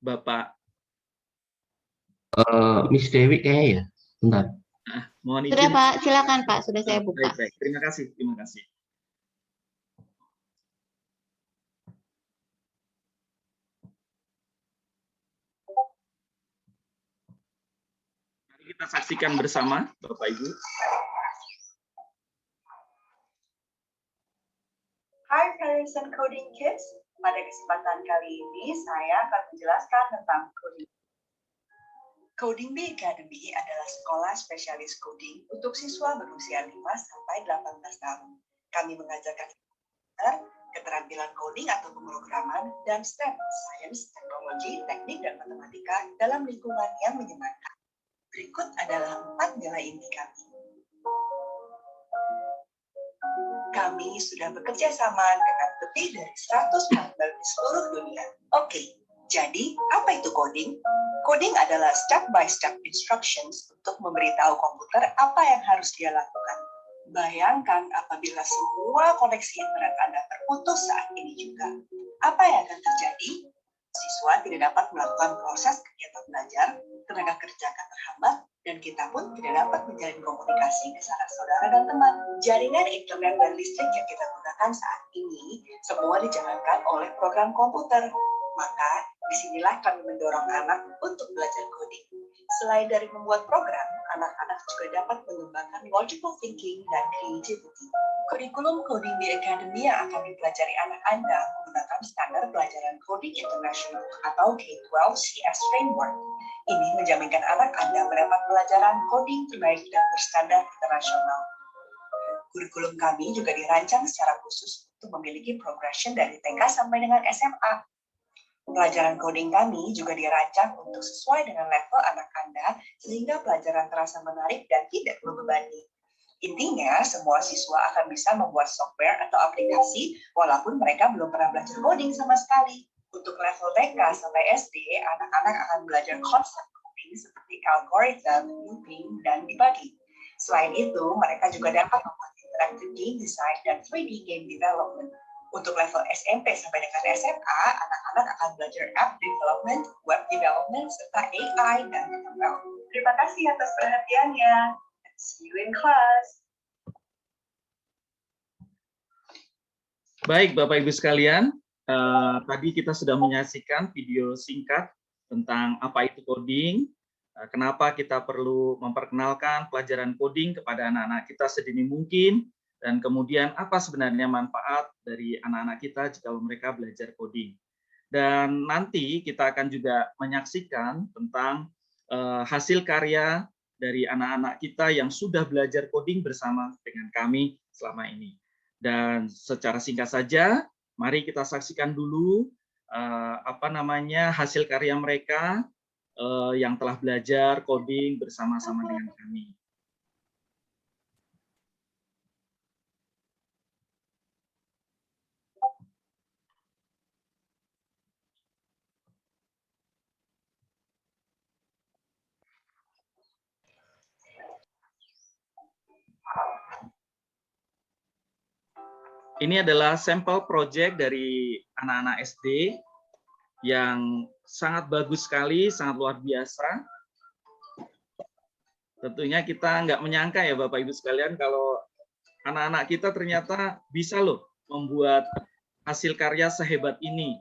Bapak. Miss Dewi kayaknya ya, bentar. Mohon izin. Sudah Pak, silakan Pak, sudah saya buka. Baik, baik. Terima kasih, terima kasih. Mari kita saksikan bersama, Bapak Ibu. Hi Parents and Coding Kids, pada kesempatan kali ini saya akan menjelaskan tentang coding. Coding Bee Academy adalah sekolah spesialis coding untuk siswa berusia 5 sampai 18 tahun. Kami mengajarkan keterampilan coding atau pemrograman, dan STEM, Science, Teknologi, Teknik, dan Matematika dalam lingkungan yang menyenangkan. Berikut adalah 4 nilai inti kami. Kami sudah bekerja sama dengan lebih dari 100 partner di seluruh dunia. Oke, jadi apa itu coding? Coding adalah step-by-step instructions untuk memberitahu komputer apa yang harus dia lakukan. Bayangkan apabila semua koneksi internet Anda terputus saat ini juga. Apa yang akan terjadi? Siswa tidak dapat melakukan proses kegiatan belajar, tenaga kerja akan terhambat, dan kita pun tidak dapat menjalin komunikasi ke sanak saudara dan teman. Jaringan internet dan listrik yang kita gunakan saat ini semua dijalankan oleh program komputer. Maka, disinilah kami mendorong anak untuk belajar coding. Selain dari membuat program, anak-anak juga dapat mengembangkan logical thinking dan creativity. Kurikulum Coding Bee Academy yang akan dipelajari anak Anda menggunakan standar pelajaran Coding International atau K-12 CS Framework. Ini menjaminkan anak Anda mendapat pelajaran coding terbaik dan berstandar internasional. Kurikulum kami juga dirancang secara khusus untuk memiliki progression dari TK sampai dengan SMA. Pelajaran coding kami juga dirancang untuk sesuai dengan level anak Anda, sehingga pelajaran terasa menarik dan tidak membebani. Intinya, semua siswa akan bisa membuat software atau aplikasi, walaupun mereka belum pernah belajar coding sama sekali. Untuk level TK sampai SD, anak-anak akan belajar konsep coding seperti algorithm, looping, dan debugging. Selain itu, mereka juga dapat membuat interactive game design dan 3D game development. Untuk level SMP sampai dengan SMA, anak-anak akan belajar app development, web development, serta AI dan ML. Terima kasih atas perhatiannya. See you in class. Baik, Bapak Ibu sekalian, tadi kita sudah menyaksikan video singkat tentang apa itu coding, kenapa kita perlu memperkenalkan pelajaran coding kepada anak-anak kita sedini mungkin, dan kemudian apa sebenarnya manfaat dari anak-anak kita jika mereka belajar coding. Dan nanti kita akan juga menyaksikan tentang hasil karya dari anak-anak kita yang sudah belajar coding bersama dengan kami selama ini. Dan secara singkat saja, mari kita saksikan dulu hasil karya mereka yang telah belajar coding bersama-sama dengan kami. Ini adalah sampel project dari anak-anak SD yang sangat bagus sekali, sangat luar biasa. Tentunya kita nggak menyangka ya Bapak Ibu sekalian kalau anak-anak kita ternyata bisa loh membuat hasil karya sehebat ini.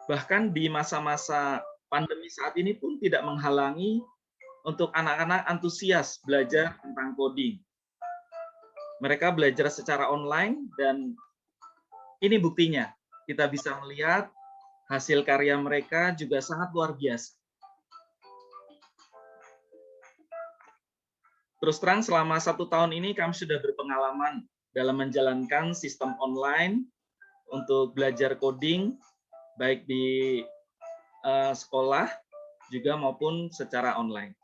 Bahkan di masa-masa pandemi saat ini pun tidak menghalangi untuk anak-anak antusias belajar tentang coding. Mereka belajar secara online dan ini buktinya. Kita bisa melihat hasil karya mereka juga sangat luar biasa. Terus terang selama 1 tahun ini kami sudah berpengalaman dalam menjalankan sistem online untuk belajar coding, baik di sekolah juga maupun secara online.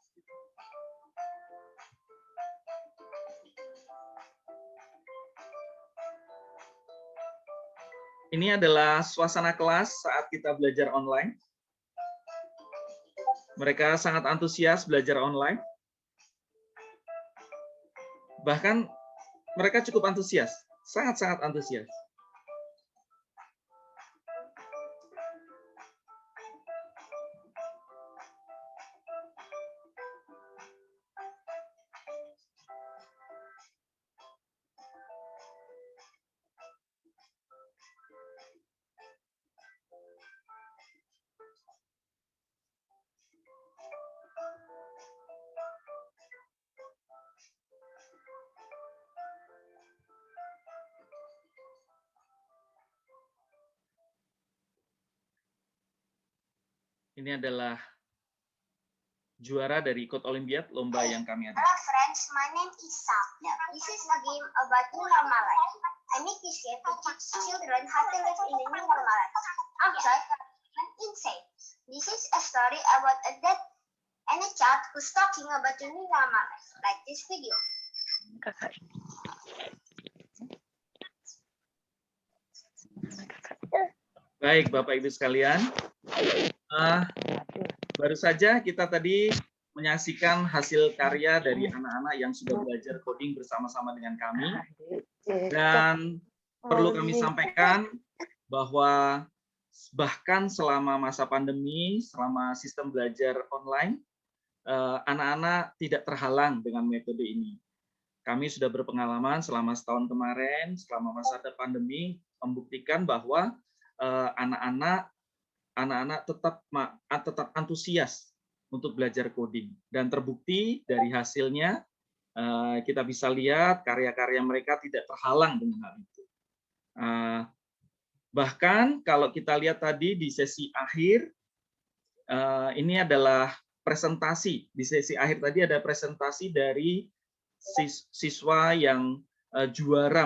Ini adalah suasana kelas saat kita belajar online. Mereka sangat antusias belajar online. Bahkan mereka cukup antusias, sangat-sangat antusias. Ini adalah juara dari Code Olympiad, lomba yang kami adakan. Hello friends, my name is Sam. This is a game about new normal life. I make this game to teach children how to live in the new normal life. Outside and inside. This is a story about a dad and a child who's talking about the new normal life. Like this video. Baik, Bapak Ibu sekalian. Baru saja kita tadi menyaksikan hasil karya dari anak-anak yang sudah belajar coding bersama-sama dengan kami. Dan perlu kami sampaikan bahwa bahkan selama masa pandemi, selama sistem belajar online, anak-anak tidak terhalang dengan metode ini. Kami sudah berpengalaman selama setahun kemarin, selama masa pandemi, membuktikan bahwa anak-anak tetap antusias untuk belajar coding, dan terbukti dari hasilnya kita bisa lihat karya-karya mereka tidak terhalang dengan hal itu. Bahkan kalau kita lihat tadi di sesi akhir, ini adalah presentasi. Di sesi akhir tadi ada presentasi dari siswa yang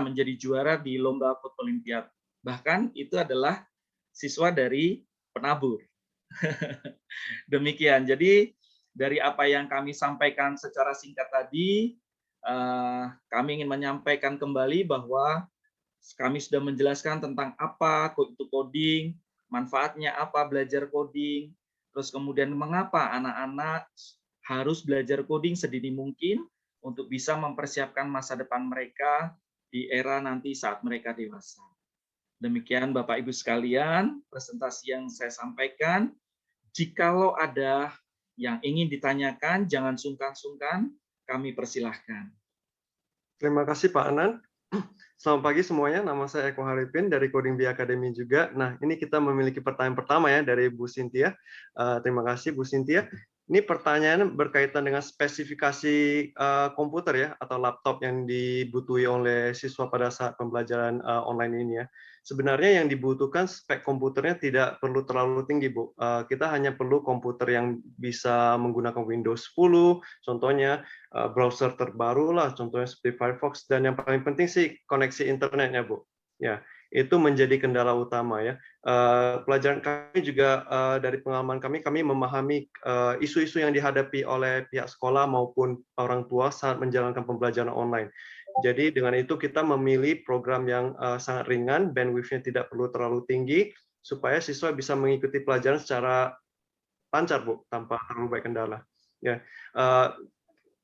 menjadi juara di lomba Code Olympiad. Bahkan itu adalah siswa dari penabur. Demikian. Jadi dari apa yang kami sampaikan secara singkat tadi, kami ingin menyampaikan kembali bahwa kami sudah menjelaskan tentang apa itu coding, manfaatnya apa belajar coding, terus kemudian mengapa anak-anak harus belajar coding sedini mungkin untuk bisa mempersiapkan masa depan mereka di era nanti saat mereka dewasa. Demikian Bapak Ibu sekalian, presentasi yang saya sampaikan. Jikalau ada yang ingin ditanyakan, jangan sungkan-sungkan, kami persilahkan. Terima kasih Pak Anan. Selamat pagi semuanya, nama saya Eko Haripin dari Coding Bee Academy juga. Nah, ini kita memiliki pertanyaan pertama ya dari Bu Cynthia. Terima kasih Bu Cynthia. Ini pertanyaan berkaitan dengan spesifikasi komputer ya, atau laptop yang dibutuhi oleh siswa pada saat pembelajaran online ini ya. Sebenarnya yang dibutuhkan spek komputernya tidak perlu terlalu tinggi, Bu. Kita hanya perlu komputer yang bisa menggunakan Windows 10, contohnya browser terbaru lah, contohnya seperti Firefox, dan yang paling penting sih koneksi internetnya, Bu. Ya, itu menjadi kendala utama ya. Pelajaran kami juga dari pengalaman kami memahami isu-isu yang dihadapi oleh pihak sekolah maupun orang tua saat menjalankan pembelajaran online. Jadi dengan itu kita memilih program yang sangat ringan, bandwidth-nya tidak perlu terlalu tinggi, supaya siswa bisa mengikuti pelajaran secara lancar, Bu, tanpa terlalu banyak kendala. Ya,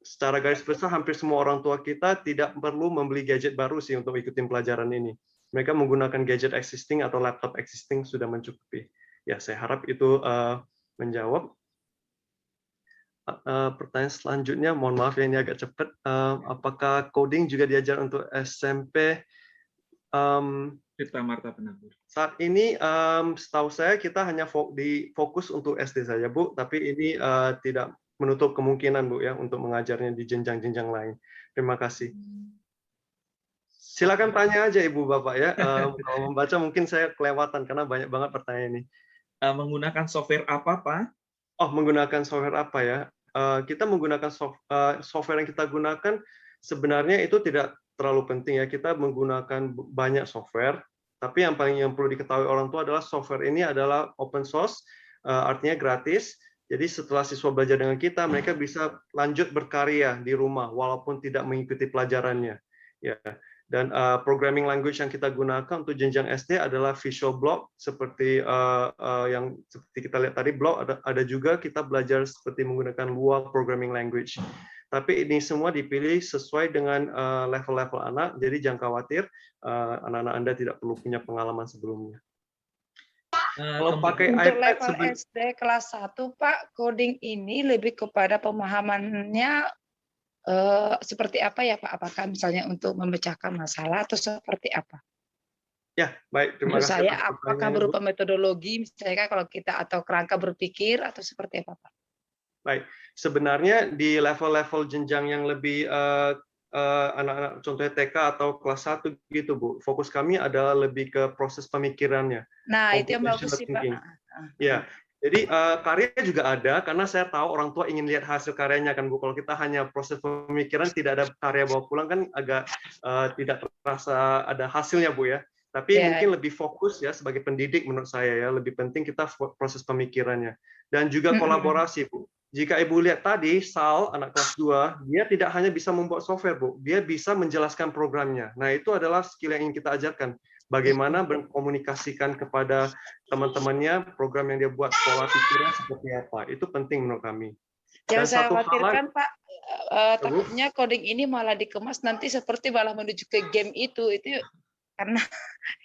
secara garis besar hampir semua orang tua kita tidak perlu membeli gadget baru sih untuk ikutin pelajaran ini. Mereka menggunakan gadget existing atau laptop existing sudah mencukupi. Ya, saya harap itu menjawab. Pertanyaan selanjutnya, mohon maaf ya ini agak cepat. Apakah coding juga diajar untuk SMP? Tirta Marta Penabur. Saat ini, setahu saya kita hanya fokus untuk SD saja, Bu. Tapi ini tidak menutup kemungkinan, Bu, ya, untuk mengajarnya di jenjang-jenjang lain. Terima kasih. Silakan tanya aja Ibu Bapak ya. Kalau membaca mungkin saya kelewatan karena banyak banget pertanyaan ini. Menggunakan software apa, Pak? Oh, menggunakan software apa ya? kita menggunakan software yang kita gunakan sebenarnya itu tidak terlalu penting ya. Kita menggunakan banyak software, tapi yang perlu diketahui orang tua adalah software ini adalah open source, artinya gratis. Jadi setelah siswa belajar dengan kita, mereka bisa lanjut berkarya di rumah walaupun tidak mengikuti pelajarannya. Ya. Dan programming language yang kita gunakan untuk jenjang SD adalah Visual Block, seperti yang seperti kita lihat tadi, Block. Ada juga kita belajar seperti menggunakan Lua programming language. Tapi ini semua dipilih sesuai dengan level-level anak, jadi jangan khawatir anak-anak Anda tidak perlu punya pengalaman sebelumnya. Kalau pakai untuk iPad level SD kelas 1, Pak, coding ini lebih kepada pemahamannya seperti apa ya Pak? Apakah misalnya untuk memecahkan masalah atau seperti apa? Ya, baik. Terima Menurut kasih. saya apakah berupa metodologi, misalnya kalau kita atau kerangka berpikir atau seperti apa Pak? Baik, sebenarnya di level-level jenjang yang lebih anak-anak contohnya TK atau kelas 1 gitu Bu, fokus kami adalah lebih ke proses pemikirannya. Nah, itu yang bagus sih Pak. Ya, jadi karya juga ada karena saya tahu orang tua ingin lihat hasil karyanya kan Bu. Kalau kita hanya proses pemikiran tidak ada karya bawa pulang kan agak tidak terasa ada hasilnya Bu ya. Tapi mungkin lebih fokus ya sebagai pendidik menurut saya ya, lebih penting kita proses pemikirannya dan juga kolaborasi Bu. Jika Ibu lihat tadi, Sal, anak kelas 2, dia tidak hanya bisa membuat software, Bu. Dia bisa menjelaskan programnya. Nah, itu adalah skill yang ingin kita ajarkan. Bagaimana berkomunikasikan kepada teman-temannya, program yang dia buat, pola pikirnya seperti apa. Itu penting menurut kami. Dan Yang saya khawatirkan, Pak, Bu? takutnya coding ini malah dikemas nanti seperti malah menuju ke game itu karena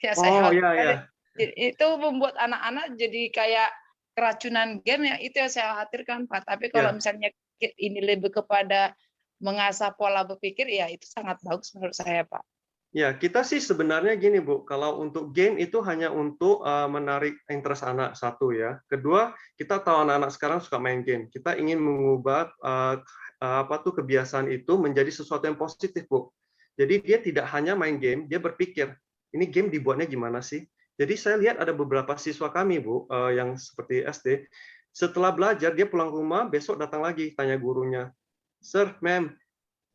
ya saya khawatirkan itu membuat anak-anak jadi kayak keracunan game ya, itu yang saya khawatirkan Pak. Tapi kalau misalnya ini lebih kepada mengasah pola berpikir, ya itu sangat bagus menurut saya Pak. Ya, kita sih sebenarnya gini Bu, kalau untuk game itu hanya untuk menarik interest anak, satu ya. Kedua, kita tahu anak-anak sekarang suka main game. Kita ingin mengubah kebiasaan itu menjadi sesuatu yang positif Bu. Jadi dia tidak hanya main game, dia berpikir, ini game dibuatnya gimana sih? Jadi saya lihat ada beberapa siswa kami, Bu, yang seperti SD, setelah belajar, dia pulang rumah, besok datang lagi, tanya gurunya, Sir, Ma'am,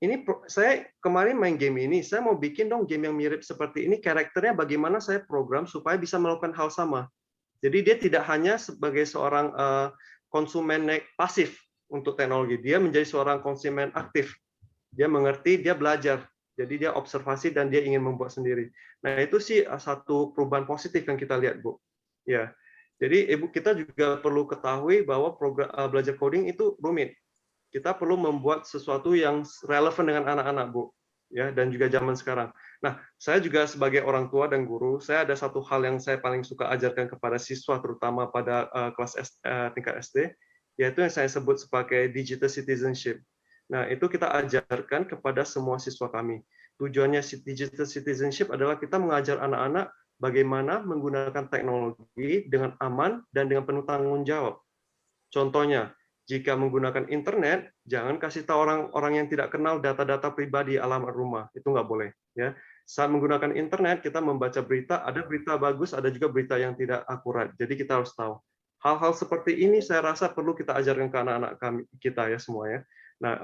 ini saya kemarin main game ini, saya mau bikin dong game yang mirip seperti ini, karakternya bagaimana saya program supaya bisa melakukan hal sama. Jadi dia tidak hanya sebagai seorang konsumen pasif untuk teknologi, dia menjadi seorang konsumen aktif. Dia mengerti, dia belajar. Jadi dia observasi dan dia ingin membuat sendiri. Nah itu sih satu perubahan positif yang kita lihat Bu. Ya, jadi Ibu kita juga perlu ketahui bahwa program belajar coding itu rumit. Kita perlu membuat sesuatu yang relevan dengan anak-anak Bu. Ya dan juga zaman sekarang. Nah saya juga sebagai orang tua dan guru, saya ada satu hal yang saya paling suka ajarkan kepada siswa terutama pada kelas tingkat SD, yaitu yang saya sebut sebagai digital citizenship. Nah, itu kita ajarkan kepada semua siswa kami. Tujuannya digital citizenship adalah kita mengajar anak-anak bagaimana menggunakan teknologi dengan aman dan dengan penuh tanggung jawab. Contohnya, jika menggunakan internet, jangan kasih tahu orang-orang yang tidak kenal data-data pribadi alamat rumah. Itu nggak boleh. Ya. Saat menggunakan internet, kita membaca berita, ada berita bagus, ada juga berita yang tidak akurat. Jadi kita harus tahu. Hal-hal seperti ini saya rasa perlu kita ajarkan ke anak-anak kita ya semua ya. Nah,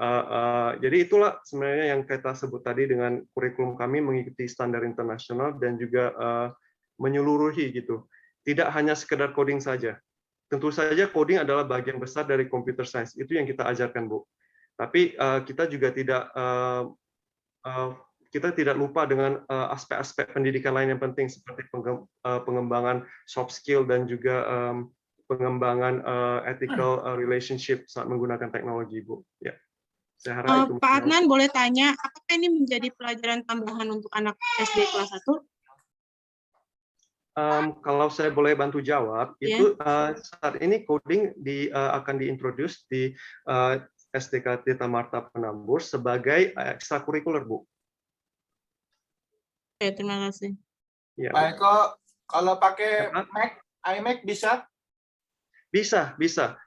jadi itulah sebenarnya yang kita sebut tadi dengan kurikulum kami mengikuti standar internasional dan juga menyeluruhi gitu. Tidak hanya sekedar coding saja. Tentu saja coding adalah bagian besar dari computer science. Itu yang kita ajarkan, Bu. Tapi kita juga tidak lupa dengan aspek-aspek pendidikan lain yang penting seperti pengembangan soft skill dan juga pengembangan ethical relationship saat menggunakan teknologi, Bu. Ya. Saya harap itu. Pak Adnan boleh tanya, apakah ini menjadi pelajaran tambahan untuk anak SD kelas 1? Kalau saya boleh bantu jawab, itu saat ini coding akan diintroduce di SDK Tirta Marta Penambur sebagai ekstrakurikuler, Bu. Oke, terima kasih. Ya, Pak Eko, kalau pakai iMac bisa? Bisa.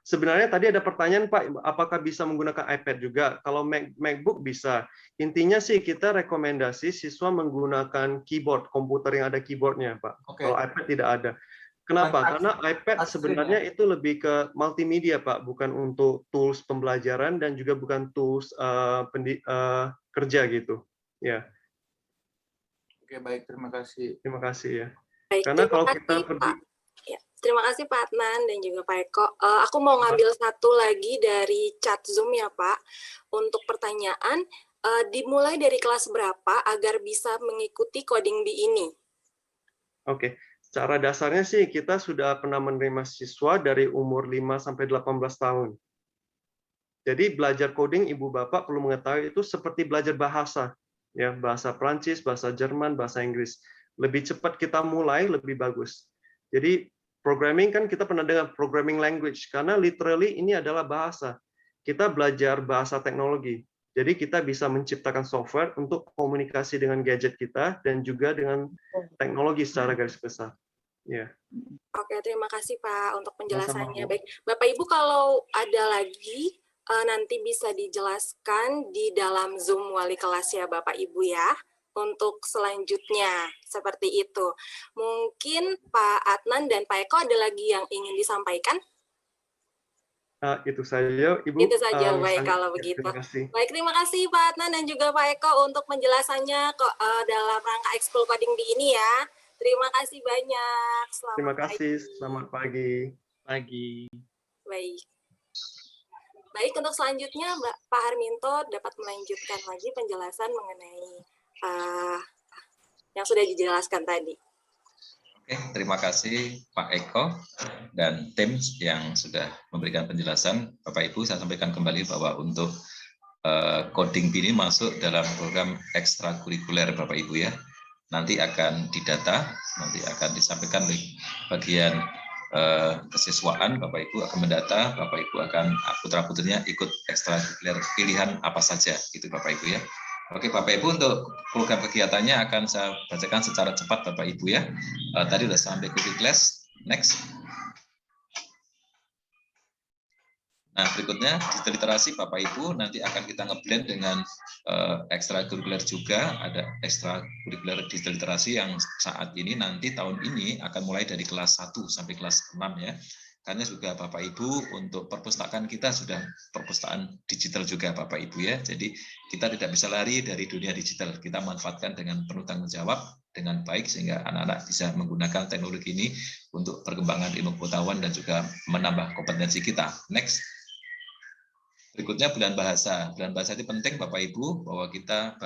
Sebenarnya tadi ada pertanyaan, Pak, apakah bisa menggunakan iPad juga? Kalau MacBook bisa. Intinya sih kita rekomendasi siswa menggunakan keyboard, komputer yang ada keyboardnya, Pak. Kalau iPad tidak ada. Kenapa? Karena iPad sebenarnya itu lebih ke multimedia, Pak, bukan untuk tools pembelajaran dan juga bukan tools kerja gitu. Ya. Oke, baik, terima kasih. Terima kasih ya. Baik, Karena terima kalau kasih, kita pergi, Pak. Ya, terima kasih Pak Adnan dan juga Pak Eko. Aku mau ngambil satu lagi dari chat Zoom ya Pak. Untuk pertanyaan, dimulai dari kelas berapa agar bisa mengikuti coding bee ini? Oke. Secara dasarnya sih kita sudah pernah menerima siswa dari umur 5 sampai 18 tahun. Jadi belajar coding Ibu Bapak perlu mengetahui itu seperti belajar bahasa, ya, bahasa Prancis, bahasa Jerman, bahasa Inggris. Lebih cepat kita mulai lebih bagus. Jadi programming kan kita pernah dengar programming language karena literally ini adalah bahasa. Kita belajar bahasa teknologi. Jadi kita bisa menciptakan software untuk komunikasi dengan gadget kita dan juga dengan teknologi secara garis besar. Ya. Oke, terima kasih Pak untuk penjelasannya. Baik, Bapak Ibu kalau ada lagi nanti bisa dijelaskan di dalam Zoom wali kelas ya Bapak Ibu ya. Untuk selanjutnya seperti itu. Mungkin Pak Adnan dan Pak Eko ada lagi yang ingin disampaikan? Itu saja, Ibu. Itu saja, baik kalau begitu. Terima kasih. Baik, terima kasih Pak Adnan dan juga Pak Eko untuk penjelasannya dalam rangka Ekskul Coding Bee ini ya. Terima kasih banyak. Selamat Terima kasih. pagi. Selamat pagi. Baik. Baik, untuk selanjutnya Pak Harminto dapat melanjutkan lagi penjelasan mengenai yang sudah dijelaskan tadi. Oke, terima kasih Pak Eko dan tim yang sudah memberikan penjelasan. Bapak Ibu, saya sampaikan kembali bahwa untuk coding bee ini masuk dalam program ekstrakurikuler Bapak Ibu ya. Nanti akan didata, nanti akan disampaikan oleh bagian kesiswaan, Bapak Ibu akan mendata, Bapak Ibu akan putra-putrinya ikut ekstrakurikuler pilihan apa saja, itu Bapak Ibu ya. Oke Bapak Ibu, untuk program kegiatannya akan saya bacakan secara cepat Bapak Ibu ya. Tadi sudah sampai cookie class, next. Nah berikutnya digital literasi Bapak Ibu nanti akan kita ngeblend dengan ekstrakurikuler juga, ada ekstrakurikuler digital literasi yang saat ini nanti tahun ini akan mulai dari kelas 1 sampai kelas 6 ya. Karena juga Bapak Ibu untuk perpustakaan kita sudah perpustakaan digital juga Bapak Ibu ya. Jadi kita tidak bisa lari dari dunia digital. Kita manfaatkan dengan penuh tanggung jawab dengan baik sehingga anak-anak bisa menggunakan teknologi ini untuk perkembangan ilmu pengetahuan dan juga menambah kompetensi kita. Next. Berikutnya bulan bahasa. Bulan bahasa itu penting Bapak Ibu bahwa kita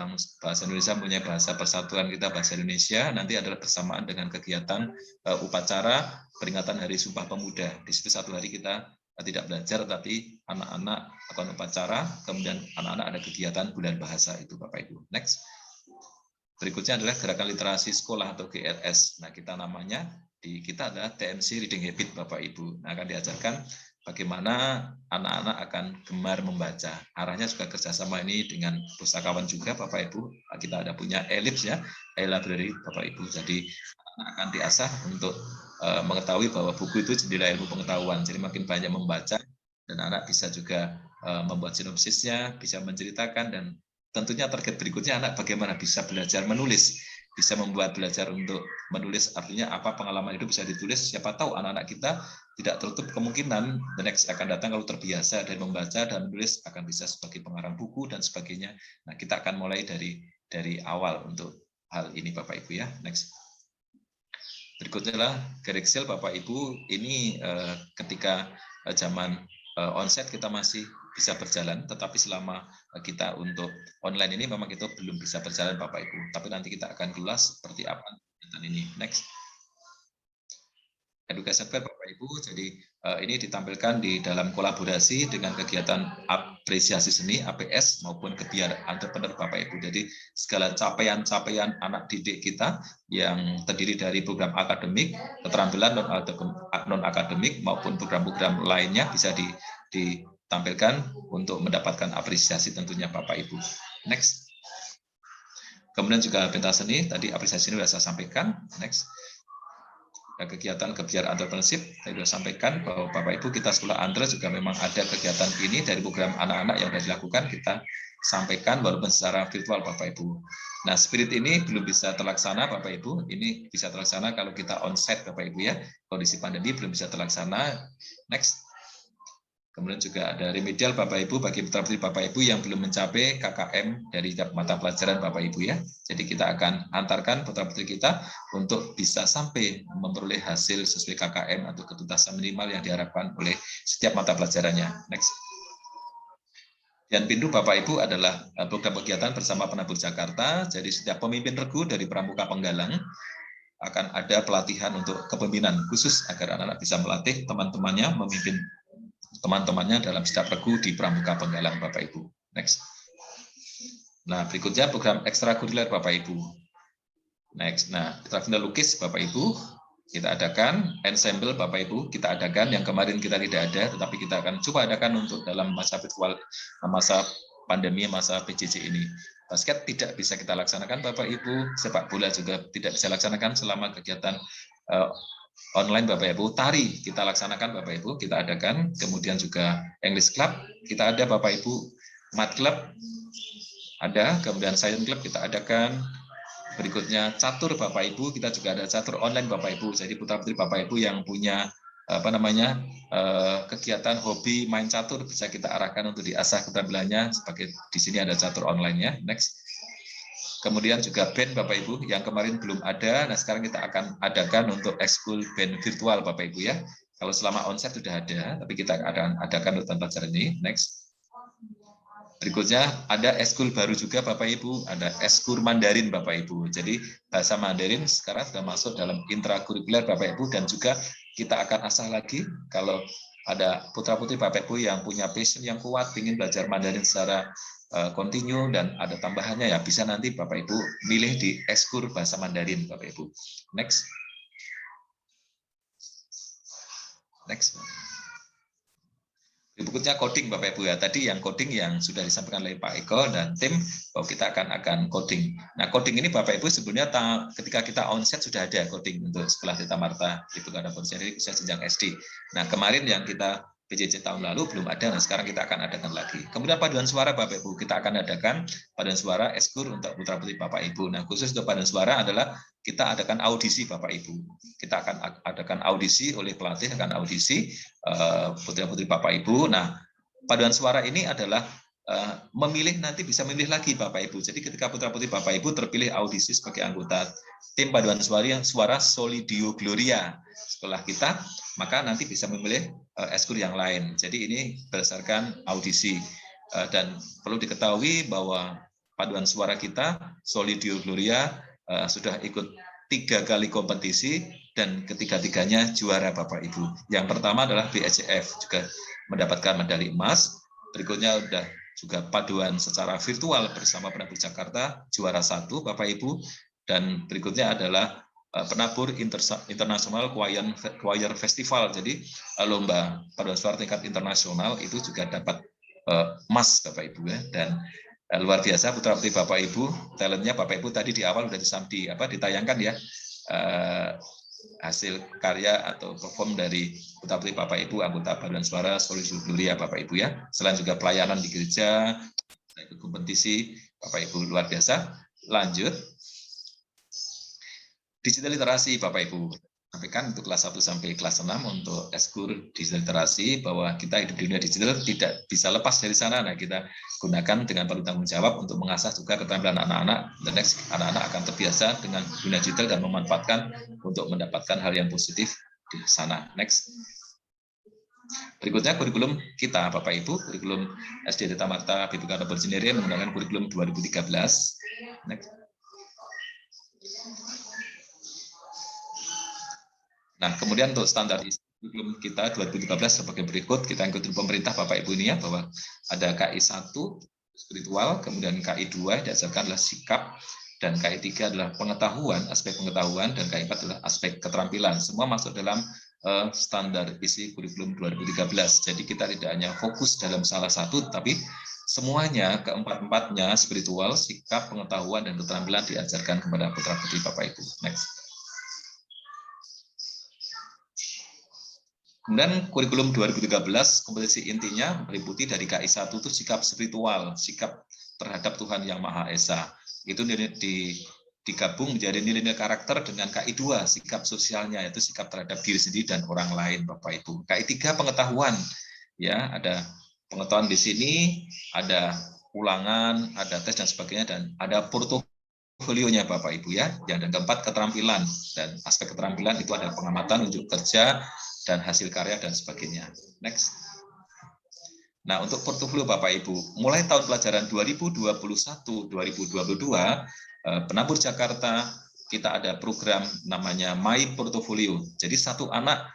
bahasa Indonesia punya bahasa persatuan kita bahasa Indonesia nanti adalah bersamaan dengan kegiatan upacara peringatan Hari Sumpah Pemuda. Di situ satu hari kita tidak belajar tapi anak-anak akan upacara, kemudian anak-anak ada kegiatan bulan bahasa itu Bapak Ibu. Next. Berikutnya adalah gerakan literasi sekolah atau GLS. Nah, kita namanya di kita adalah TMC Reading Habit Bapak Ibu. Nah, akan diajarkan bagaimana anak-anak akan gemar membaca. Arahnya juga kerjasama ini dengan pustakawan juga Bapak Ibu. Kita ada punya e-libs ya, e-library Bapak Ibu. Jadi anak akan diasah untuk mengetahui bahwa buku itu jendela ilmu pengetahuan. Jadi makin banyak membaca dan anak bisa juga membuat sinopsisnya, bisa menceritakan dan tentunya target berikutnya anak bagaimana bisa belajar menulis. Bisa membuat belajar untuk menulis, artinya apa pengalaman hidup bisa ditulis, siapa tahu anak-anak kita tidak tertutup kemungkinan the next akan datang kalau terbiasa dari membaca dan menulis akan bisa sebagai pengarang buku dan sebagainya. Nah, kita akan mulai dari awal untuk hal ini Bapak Ibu ya. Next. Berikutnya adalah Gerexil Bapak Ibu, ini ketika zaman onset kita masih bisa berjalan, tetapi selama kita untuk online ini memang itu belum bisa berjalan Bapak Ibu. Tapi nanti kita akan ulas seperti apa kegiatan ini. Next. Education Fair Bapak Ibu, jadi ini ditampilkan di dalam kolaborasi dengan kegiatan apresiasi seni APS maupun kegiatan entrepreneur Bapak Ibu. Jadi segala capaian-capaian anak didik kita yang terdiri dari program akademik, keterampilan non akademik maupun program-program lainnya bisa ditampilkan untuk mendapatkan apresiasi tentunya Bapak Ibu. Next. Kemudian juga pentas seni, tadi apresiasi ini sudah saya sampaikan. Next. Kegiatan kebiar entrepreneurship, saya sudah sampaikan bahwa Bapak Ibu kita sekolah Andre juga memang ada kegiatan ini dari program anak-anak yang sudah dilakukan, kita sampaikan walaupun secara virtual Bapak Ibu. Nah, spirit ini belum bisa terlaksana Bapak Ibu. Ini bisa terlaksana kalau kita onsite Bapak Ibu ya. Kondisi pandemi belum bisa terlaksana. Next. Kemudian juga ada remedial Bapak Ibu bagi putra-putri Bapak Ibu yang belum mencapai KKM dari mata pelajaran Bapak Ibu ya. Jadi kita akan antarkan putra-putri kita untuk bisa sampai memperoleh hasil sesuai KKM atau ketuntasan minimal yang diharapkan oleh setiap mata pelajarannya. Next. Dan pintu Bapak Ibu adalah program kegiatan bersama Penabur Jakarta. Jadi setiap pemimpin regu dari Pramuka Penggalang akan ada pelatihan untuk kepemimpinan khusus agar anak-anak bisa melatih teman-temannya memimpin teman-temannya dalam setiap regu di Pramuka Penggalang Bapak Ibu. Next. Nah, berikutnya program ekstrakurikuler Bapak Ibu. Next. Nah, Putra Lukis Bapak Ibu kita adakan, ensemble Bapak Ibu kita adakan, yang kemarin kita tidak ada, tetapi kita akan coba adakan untuk dalam masa virtual, masa pandemi, masa PJJ ini. Basket tidak bisa kita laksanakan Bapak Ibu, sepak bola juga tidak bisa laksanakan selama kegiatan online Bapak Ibu. Tari kita laksanakan Bapak Ibu, kita adakan, kemudian juga English Club kita ada Bapak Ibu, Math Club ada, kemudian Science Club kita adakan. Berikutnya catur Bapak Ibu, kita juga ada catur online Bapak Ibu. Jadi putra-putri Bapak Ibu yang punya kegiatan hobi main catur bisa kita arahkan untuk diasah keterampilannya, sebagai di sini ada catur online-nya. Next. Kemudian juga band Bapak Ibu yang kemarin belum ada, nah sekarang kita akan adakan untuk ekskul band virtual Bapak Ibu ya. Kalau selama onsite sudah ada, tapi kita akan adakan untuk pelajaran ini. Next. Berikutnya ada ekskul baru juga Bapak Ibu, ada ekskul Mandarin Bapak Ibu. Jadi bahasa Mandarin sekarang sudah masuk dalam intrakurikuler Bapak Ibu, dan juga kita akan asah lagi kalau ada putra-putri Bapak Ibu yang punya passion yang kuat, ingin belajar Mandarin secara kontinu dan ada tambahannya ya, bisa nanti Bapak Ibu milih di ekskul bahasa Mandarin Bapak Ibu. Next. Next. Berikutnya coding Bapak Ibu ya. Tadi yang coding yang sudah disampaikan oleh Pak Eko dan tim bahwa kita akan coding. Nah, coding ini Bapak Ibu sebenarnya ketika kita onset sudah ada coding untuk sekolah Tita Marta itu karena potensi usia jenjang SD. Nah, kemarin yang kita PJJ tahun lalu belum ada, nah sekarang kita akan adakan lagi. Kemudian paduan suara Bapak Ibu, kita akan adakan paduan suara eskur untuk putra-putri Bapak Ibu. Nah, khusus untuk paduan suara adalah kita adakan audisi Bapak Ibu. Kita akan adakan audisi oleh pelatih, akan audisi putra-putri Bapak Ibu. Nah, paduan suara ini adalah memilih, nanti bisa memilih lagi Bapak Ibu. Jadi ketika putra-putri Bapak Ibu terpilih audisi sebagai anggota tim paduan suara Solidio Gloria sekolah kita, maka nanti bisa memilih ekskul yang lain. Jadi ini berdasarkan audisi. Dan perlu diketahui bahwa paduan suara kita Solidio Gloria sudah ikut 3 kali kompetisi dan ketiga-tiganya juara Bapak Ibu. Yang pertama adalah BSCF juga mendapatkan medali emas. Berikutnya sudah juga paduan secara virtual bersama Penabur Jakarta juara 1 Bapak Ibu, dan berikutnya adalah Penabur International Choir Festival. Jadi lomba paduan suara tingkat internasional itu juga dapat emas Bapak Ibu ya. Dan luar biasa putra-putri Bapak Ibu, talentnya Bapak Ibu tadi di awal sudah ditayangkan ya, hasil karya atau perform dari putra-putri Bapak Ibu anggota paduan suara Solidio Gloria Bapak Ibu ya. Selain juga pelayanan di gereja, ikut kompetisi Bapak Ibu luar biasa. Lanjut. Digital literasi Bapak Ibu. Sampaikan untuk kelas 1 sampai kelas 6 untuk ekskul digital literasi bahwa kita hidup di dunia digital tidak bisa lepas dari sana. Nah, kita gunakan dengan penuh tanggung jawab untuk mengasah juga keterampilan anak-anak. Dan next, anak-anak akan terbiasa dengan dunia digital dan memanfaatkan untuk mendapatkan hal yang positif di sana. Next. Berikutnya kurikulum kita Bapak Ibu, kurikulum SD Tita Marta BPK Double Engineering menggunakan kurikulum 2013. Next. Nah, kemudian untuk standar kurikulum kita 2013 sebagai berikut, kita ikuti pemerintah Bapak Ibu ini ya, bahwa ada KI 1 spiritual, kemudian KI 2 diajarkan adalah sikap, dan KI 3 adalah pengetahuan, aspek pengetahuan, dan KI 4 adalah aspek keterampilan. Semua masuk dalam standar isi kurikulum 2013. Jadi kita tidak hanya fokus dalam salah satu, tapi semuanya, keempat-empatnya spiritual, sikap, pengetahuan, dan keterampilan diajarkan kepada putra-putri Bapak Ibu. Next. Kemudian kurikulum 2013 kompetisi intinya meliputi dari KI 1 itu sikap spiritual, sikap terhadap Tuhan Yang Maha Esa. Itu digabung menjadi nilai-nilai karakter dengan KI 2, sikap sosialnya, yaitu sikap terhadap diri sendiri dan orang lain, Bapak Ibu. KI 3, pengetahuan. Ya, ada pengetahuan di sini, ada ulangan, ada tes dan sebagainya, dan ada portofolionya Bapak Ibu ya. Yang keempat, keterampilan, dan aspek keterampilan itu ada pengamatan, unjuk kerja, dan hasil karya dan sebagainya. Next. Nah, untuk portofolio Bapak Ibu, mulai tahun pelajaran 2021-2022, Penabur Jakarta, kita ada program namanya My Portfolio. Jadi satu anak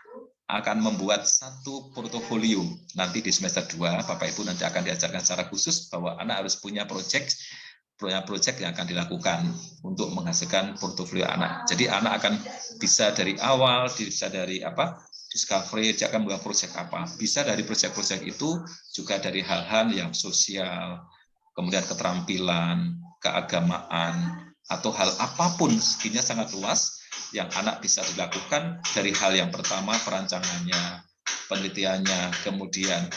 akan membuat satu portofolio. Nanti di semester 2, Bapak Ibu nanti akan diajarkan secara khusus bahwa anak harus punya proyek yang akan dilakukan untuk menghasilkan portofolio anak. Jadi anak akan bisa dari awal, bisa dari discovery, dia akan membuat proyek apa. Bisa dari proyek-proyek itu juga dari hal-hal yang sosial, kemudian keterampilan, keagamaan, atau hal apapun, skill-nya sangat luas yang anak bisa dilakukan dari hal yang pertama, perancangannya, penelitiannya, kemudian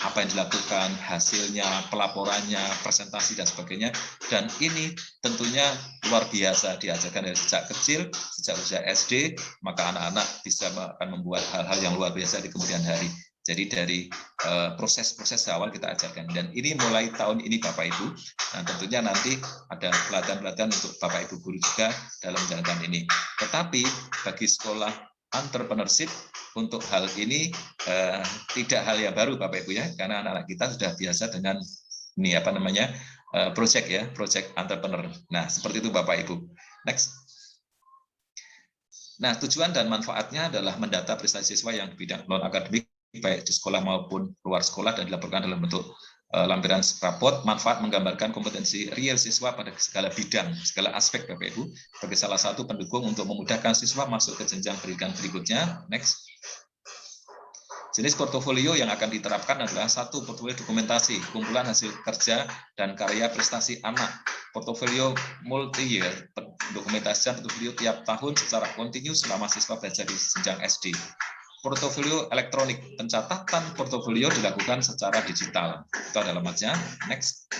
apa yang dilakukan, hasilnya, pelaporannya, presentasi, dan sebagainya. Dan ini tentunya luar biasa, diajarkan dari sejak kecil, sejak usia SD, maka anak-anak bisa akan membuat hal-hal yang luar biasa di kemudian hari. Jadi dari proses-proses awal kita ajarkan. Dan ini mulai tahun ini Bapak Ibu. Nah tentunya nanti ada pelatihan-pelatihan untuk Bapak Ibu guru juga dalam menjalankan ini. Tetapi bagi sekolah entrepreneurship untuk hal ini tidak hal yang baru Bapak Ibu ya. Karena anak-anak kita sudah biasa dengan ini project entrepreneur. Nah seperti itu Bapak Ibu. Next. Nah tujuan dan manfaatnya adalah mendata prestasi siswa yang di bidang non-akademik baik di sekolah maupun luar sekolah dan dilaporkan dalam bentuk lampiran raport. Manfaat menggambarkan kompetensi real siswa pada segala bidang, segala aspek Bapak Ibu sebagai salah satu pendukung untuk memudahkan siswa masuk ke jenjang pendidikan berikutnya. Next. Jenis portofolio yang akan diterapkan adalah satu, portofolio dokumentasi, kumpulan hasil kerja dan karya prestasi anak. Portofolio multi-year, dokumentasian portofolio tiap tahun secara kontinu selama siswa belajar di jenjang SD. Portofolio elektronik, pencatatan portofolio dilakukan secara digital. Itu ada alamatnya. Next.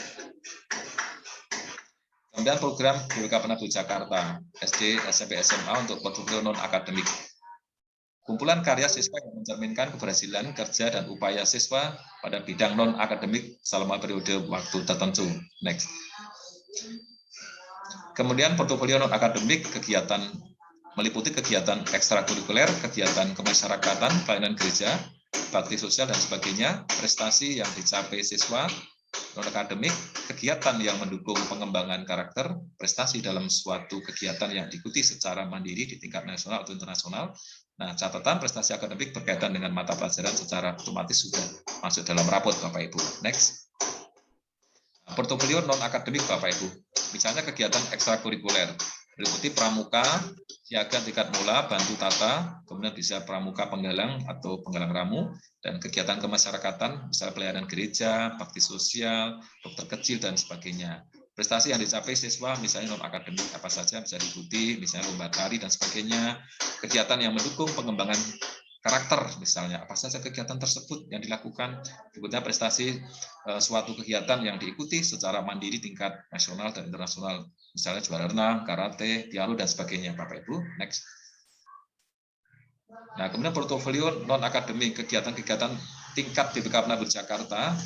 Kemudian program GWK Penabur Jakarta, SD, SMP, SMA untuk portofolio non-akademik. Kumpulan karya siswa yang mencerminkan keberhasilan kerja dan upaya siswa pada bidang non-akademik selama periode waktu tertentu. Next. Kemudian portofolio non-akademik kegiatan meliputi kegiatan ekstrakurikuler, kegiatan kemasyarakatan, pelayanan gereja, bakti sosial, dan sebagainya, prestasi yang dicapai siswa, non-akademik, kegiatan yang mendukung pengembangan karakter, prestasi dalam suatu kegiatan yang diikuti secara mandiri di tingkat nasional atau internasional. Nah, catatan prestasi akademik berkaitan dengan mata pelajaran secara otomatis sudah masuk dalam raport Bapak Ibu. Next. Portofolio non-akademik Bapak Ibu, misalnya kegiatan ekstrakurikuler, meliputi pramuka, siaga tingkat mula, bantu tata, kemudian bisa pramuka penggalang atau penggalang ramu, dan kegiatan kemasyarakatan, misalnya pelayanan gereja, bakti sosial, dokter kecil, dan sebagainya. Prestasi yang dicapai siswa, misalnya non-akademik apa saja bisa diikuti, misalnya lomba tari, dan sebagainya. Kegiatan yang mendukung pengembangan karakter, misalnya apa saja kegiatan tersebut yang dilakukan. Berikutnya prestasi suatu kegiatan yang diikuti secara mandiri tingkat nasional dan internasional, misalnya juara renang, karate, piano, dan sebagainya Bapak Ibu. Next. Nah, kemudian portofolio non-akademik, kegiatan-kegiatan tingkat BPK Penabur Jakarta.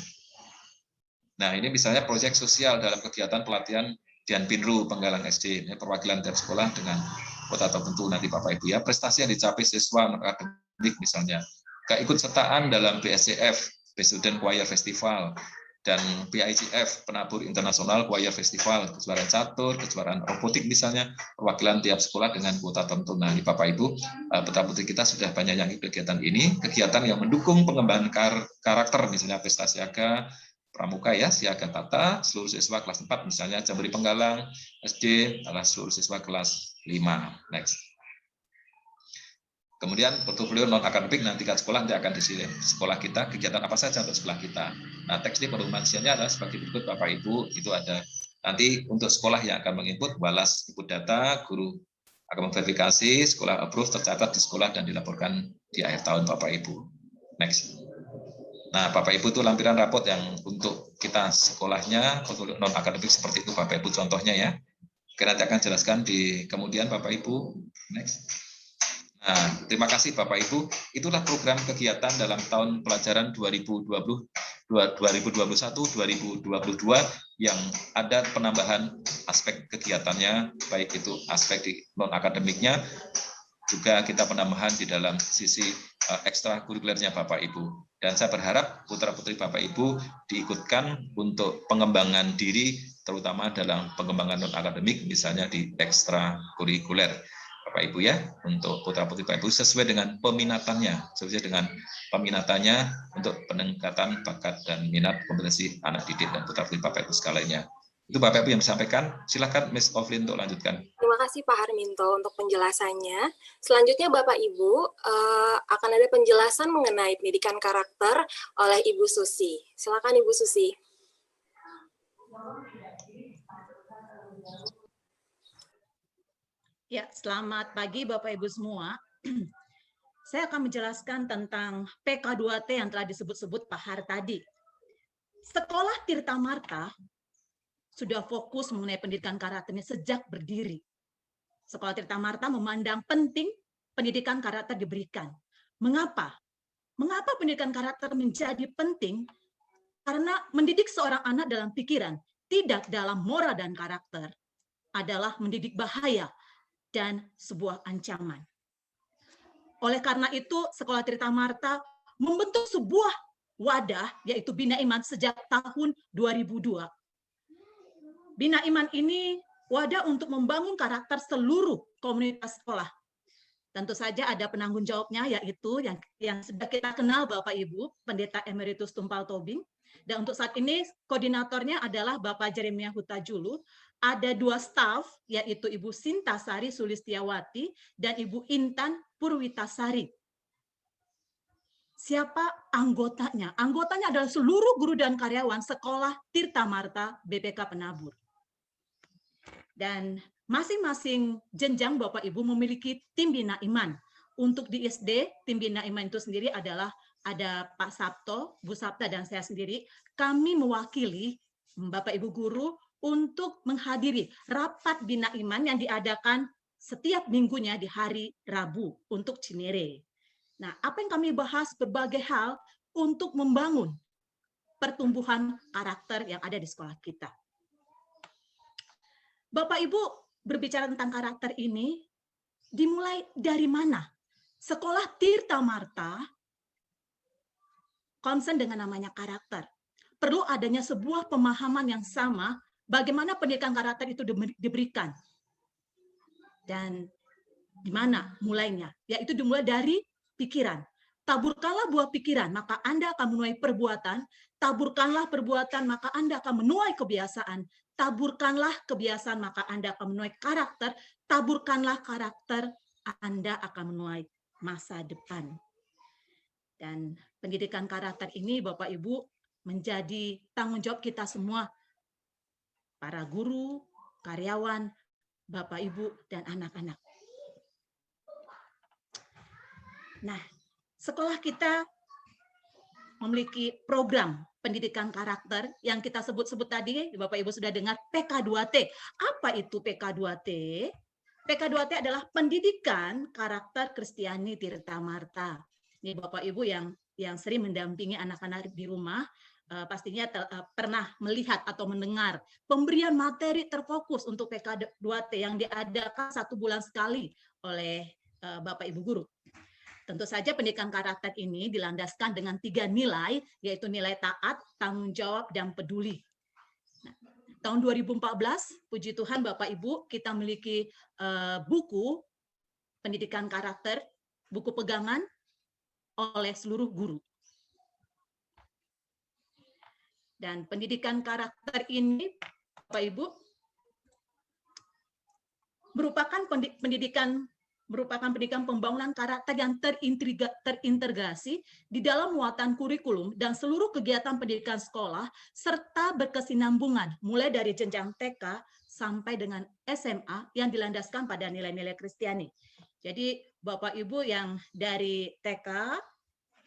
Nah, ini misalnya proyek sosial dalam kegiatan pelatihan Dian Pinru Penggalang SD, ini perwakilan tiap sekolah dengan kota tertentu nanti Bapak Ibu ya. Prestasi yang dicapai siswa non-akademik misalnya, keikutsertaan dalam BSCF, Best Student Choir Festival, dan PICF, Penabur Internasional Choir Festival, kejuaraan catur, kejuaraan robotik misalnya, perwakilan tiap sekolah dengan kuota tertentu. Nah, di Bapak Ibu, putra-putri kita sudah banyak yang ikut kegiatan ini, kegiatan yang mendukung pengembangan karakter, misalnya pesta siaga, pramuka ya, siaga tata, seluruh siswa kelas 4, misalnya Jambore Penggalang, SD, adalah seluruh siswa kelas 5. Next. Kemudian portofolio non-akademik nanti tingkat sekolah nanti akan disilih. Sekolah kita, kegiatan apa saja untuk sekolah kita. Nah, teks di pendokumentasiannya adalah sebagai berikut Bapak Ibu, itu ada nanti untuk sekolah yang akan menginput, balas input data, guru akan memverifikasi, sekolah approve, tercatat di sekolah dan dilaporkan di akhir tahun Bapak Ibu. Next. Nah, Bapak Ibu itu lampiran rapot yang untuk kita sekolahnya, untuk non-akademik seperti itu Bapak Ibu contohnya ya. Oke, nanti akan jelaskan di kemudian Bapak Ibu. Next. Nah, terima kasih Bapak Ibu. Itulah program kegiatan dalam tahun pelajaran 2021-2022 yang ada penambahan aspek kegiatannya, baik itu aspek di non-akademiknya, juga kita penambahan di dalam sisi ekstrakurikulernya Bapak Ibu. Dan saya berharap putra-putri Bapak Ibu diikutkan untuk pengembangan diri, terutama dalam pengembangan non-akademik, misalnya di ekstrakurikuler. Bapak Ibu ya, untuk putra-putri Bapak Ibu sesuai dengan peminatannya, untuk peningkatan bakat dan minat kompetensi anak didik dan putra-putri Bapak Ibu sekaliannya. Itu Bapak Ibu yang disampaikan. Silakan Miss Oflin untuk lanjutkan. Terima kasih Pak Harminto untuk penjelasannya. Selanjutnya Bapak Ibu akan ada penjelasan mengenai pendidikan karakter oleh Ibu Susi. Silakan Ibu Susi. Ya, selamat pagi Bapak Ibu semua. Saya akan menjelaskan tentang PK2T yang telah disebut-sebut Pak Har tadi. Sekolah Tirta Marta sudah fokus mengenai pendidikan karakternya sejak berdiri. Sekolah Tirta Marta memandang penting pendidikan karakter diberikan. Mengapa? Mengapa pendidikan karakter menjadi penting? Karena mendidik seorang anak dalam pikiran, tidak dalam moral dan karakter, adalah mendidik bahaya dan sebuah ancaman. Oleh karena itu, Sekolah Tirta Marta membentuk sebuah wadah, yaitu Bina Iman sejak tahun 2002. Bina Iman ini wadah untuk membangun karakter seluruh komunitas sekolah. Tentu saja ada penanggung jawabnya, yaitu yang sudah kita kenal Bapak Ibu, Pendeta Emeritus Tumpal Tobing. Dan untuk saat ini koordinatornya adalah Bapak Jeremia Hutajulu. Ada 2 staf, yaitu Ibu Sinta Sari Sulistiawati dan Ibu Intan Purwitasari. Siapa anggotanya? Anggotanya adalah seluruh guru dan karyawan Sekolah Tirta Marta BPK Penabur. Dan masing-masing jenjang Bapak Ibu memiliki tim Bina Iman. Untuk di SD, tim Bina Iman itu sendiri adalah ada Pak Sabto, Bu Sabta, dan saya sendiri. Kami mewakili Bapak Ibu guru untuk menghadiri rapat Bina Iman yang diadakan setiap minggunya di hari Rabu untuk Cinere. Nah, apa yang kami bahas berbagai hal untuk membangun pertumbuhan karakter yang ada di sekolah kita. Bapak Ibu berbicara tentang karakter ini, dimulai dari mana? Sekolah Tirta Marta concern dengan namanya karakter. Perlu adanya sebuah pemahaman yang sama bagaimana pendidikan karakter itu diberikan. Dan di mana mulainya? Yaitu dimulai dari pikiran. Taburkanlah buah pikiran, maka Anda akan menuai perbuatan. Taburkanlah perbuatan, maka Anda akan menuai kebiasaan. Taburkanlah kebiasaan, maka Anda akan menuai karakter. Taburkanlah karakter, Anda akan menuai masa depan. Dan pendidikan karakter ini, Bapak Ibu, menjadi tanggung jawab kita semua. Para guru, karyawan, Bapak Ibu, dan anak-anak. Nah, sekolah kita memiliki program pendidikan karakter yang kita sebut-sebut tadi, Bapak Ibu sudah dengar, PK2T. Apa itu PK2T? PK2T adalah pendidikan karakter Kristiani Tirta Marta. Ini Bapak Ibu yang sering mendampingi anak-anak di rumah, pastinya pernah melihat atau mendengar pemberian materi terfokus untuk PK2T yang diadakan 1 bulan sekali oleh Bapak Ibu guru. Tentu saja pendidikan karakter ini dilandaskan dengan 3 nilai, yaitu nilai taat, tanggung jawab, dan peduli. Nah, tahun 2014, puji Tuhan Bapak Ibu, kita memiliki buku pendidikan karakter, buku pegangan oleh seluruh guru. Dan pendidikan karakter ini, Bapak Ibu, merupakan pendidikan pembangunan karakter yang terintegrasi di dalam muatan kurikulum dan seluruh kegiatan pendidikan sekolah, serta berkesinambungan mulai dari jenjang TK sampai dengan SMA yang dilandaskan pada nilai-nilai Kristiani. Jadi Bapak Ibu yang dari TK,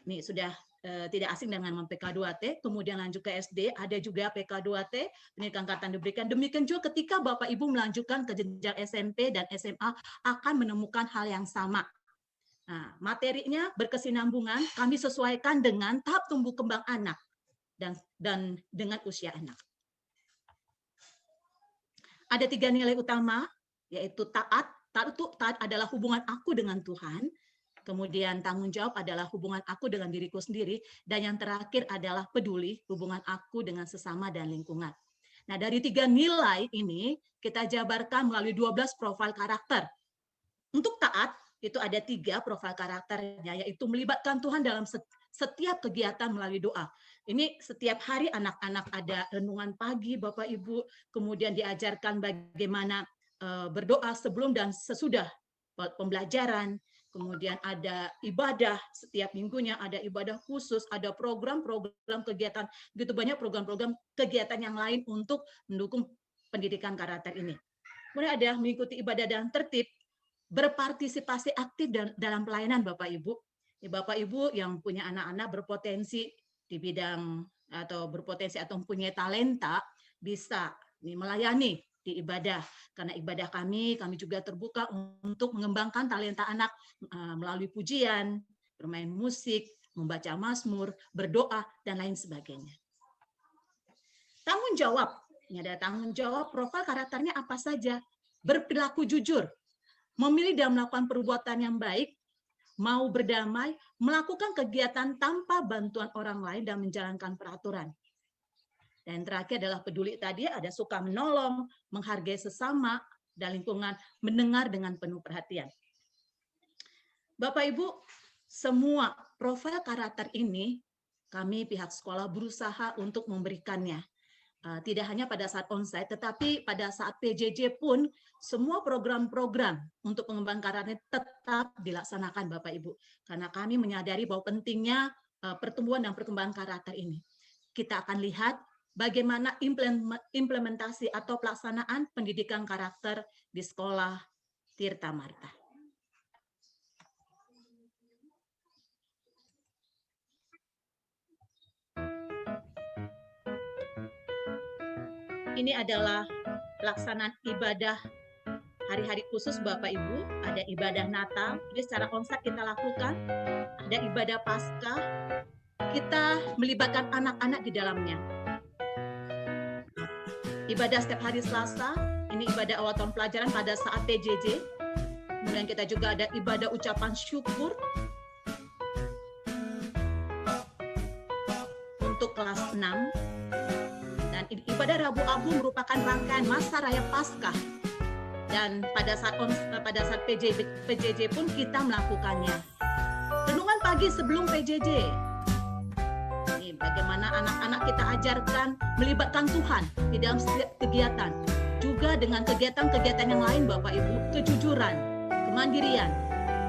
ini sudah tidak asing dengan PK2T, kemudian lanjut ke SD, ada juga PK2T, pendidikan karatan diberikan. Demikian juga ketika Bapak Ibu melanjutkan ke jenjang SMP dan SMA akan menemukan hal yang sama. Nah, materinya berkesinambungan, kami sesuaikan dengan tahap tumbuh kembang anak dan dengan usia anak. Ada 3 nilai utama, yaitu taat. Taat adalah hubungan aku dengan Tuhan. Kemudian tanggung jawab adalah hubungan aku dengan diriku sendiri. Dan yang terakhir adalah peduli, hubungan aku dengan sesama dan lingkungan. Nah, dari 3 nilai ini, kita jabarkan melalui 12 profil karakter. Untuk taat, itu ada 3 profil karakternya, yaitu melibatkan Tuhan dalam setiap kegiatan melalui doa. Ini setiap hari anak-anak ada renungan pagi, Bapak Ibu, kemudian diajarkan bagaimana berdoa sebelum dan sesudah pembelajaran, kemudian ada ibadah setiap minggunya, ada ibadah khusus, ada program-program kegiatan, begitu banyak program-program kegiatan yang lain untuk mendukung pendidikan karakter ini. Kemudian ada mengikuti ibadah dan tertib, berpartisipasi aktif dalam pelayanan Bapak Ibu. Bapak Ibu yang punya anak-anak berpotensi di bidang atau berpotensi atau mempunyai talenta bisa melayani di ibadah. Karena ibadah kami juga terbuka untuk mengembangkan talenta anak melalui pujian, bermain musik, membaca mazmur, berdoa, dan lain sebagainya. Tanggung jawab. Ini ada tanggung jawab, profil karakternya apa saja. Berperilaku jujur, memilih dan melakukan perbuatan yang baik, mau berdamai, melakukan kegiatan tanpa bantuan orang lain dan menjalankan peraturan. Dan terakhir adalah peduli tadi, ada suka menolong, menghargai sesama dan lingkungan, mendengar dengan penuh perhatian. Bapak Ibu, semua profil karakter ini kami pihak sekolah berusaha untuk memberikannya. Tidak hanya pada saat onsite, tetapi pada saat PJJ pun semua program-program untuk pengembangan karakter tetap dilaksanakan Bapak Ibu. Karena kami menyadari bahwa pentingnya pertumbuhan dan perkembangan karakter ini. Kita akan lihat bagaimana implementasi atau pelaksanaan pendidikan karakter di sekolah Tirta Martha. Ini adalah pelaksanaan ibadah hari-hari khusus Bapak Ibu. Ada ibadah Natal, jadi secara onsite kita lakukan. Ada ibadah Paskah, kita melibatkan anak-anak di dalamnya. Ibadah setiap hari Selasa, ini ibadah awal tahun pelajaran pada saat PJJ. Kemudian kita juga ada ibadah ucapan syukur untuk kelas 6. Dan ibadah Rabu Abu merupakan rangkaian masa raya Paskah. Dan pada saat PJJ pun kita melakukannya. Renungan pagi sebelum PJJ. Ini bagaimana anak-anak kita ajarkan melibatkan Tuhan di dalam setiap kegiatan. Juga dengan kegiatan-kegiatan yang lain Bapak Ibu, kejujuran, kemandirian.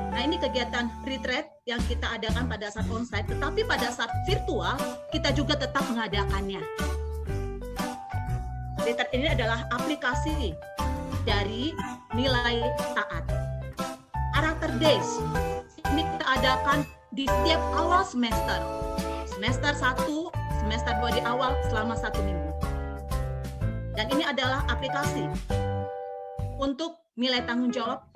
Nah, ini kegiatan retreat yang kita adakan pada saat onsite, tetapi pada saat virtual kita juga tetap mengadakannya. Retreat ini adalah aplikasi dari nilai taat. Karakter Days ini kita adakan di setiap awal semester. Semester 1, semester 2 di awal selama 1 minggu. Dan ini adalah aplikasi untuk nilai tanggung jawab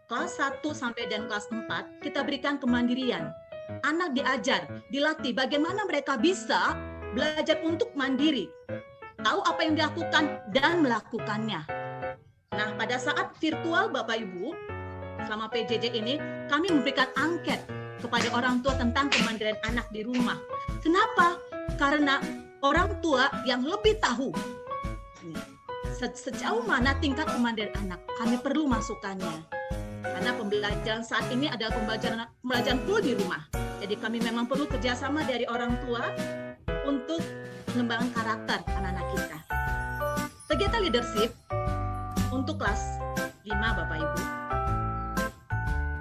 kelas 1 sampai dan kelas 4, kita berikan kemandirian. Anak diajar, dilatih bagaimana mereka bisa belajar untuk mandiri. Tahu apa yang dilakukan dan melakukannya. Nah, pada saat virtual Bapak Ibu, selama PJJ ini, kami memberikan angket kepada orang tua tentang kemandirian anak di rumah. Kenapa? Karena orang tua yang lebih tahu sejauh mana tingkat kemandirian anak, kami perlu masukannya. Karena pembelajaran saat ini adalah pembelajaran full di rumah. Jadi kami memang perlu kerjasama dari orang tua untuk mengembangkan karakter anak-anak kita. Kegiatan leadership untuk kelas 5 Bapak Ibu.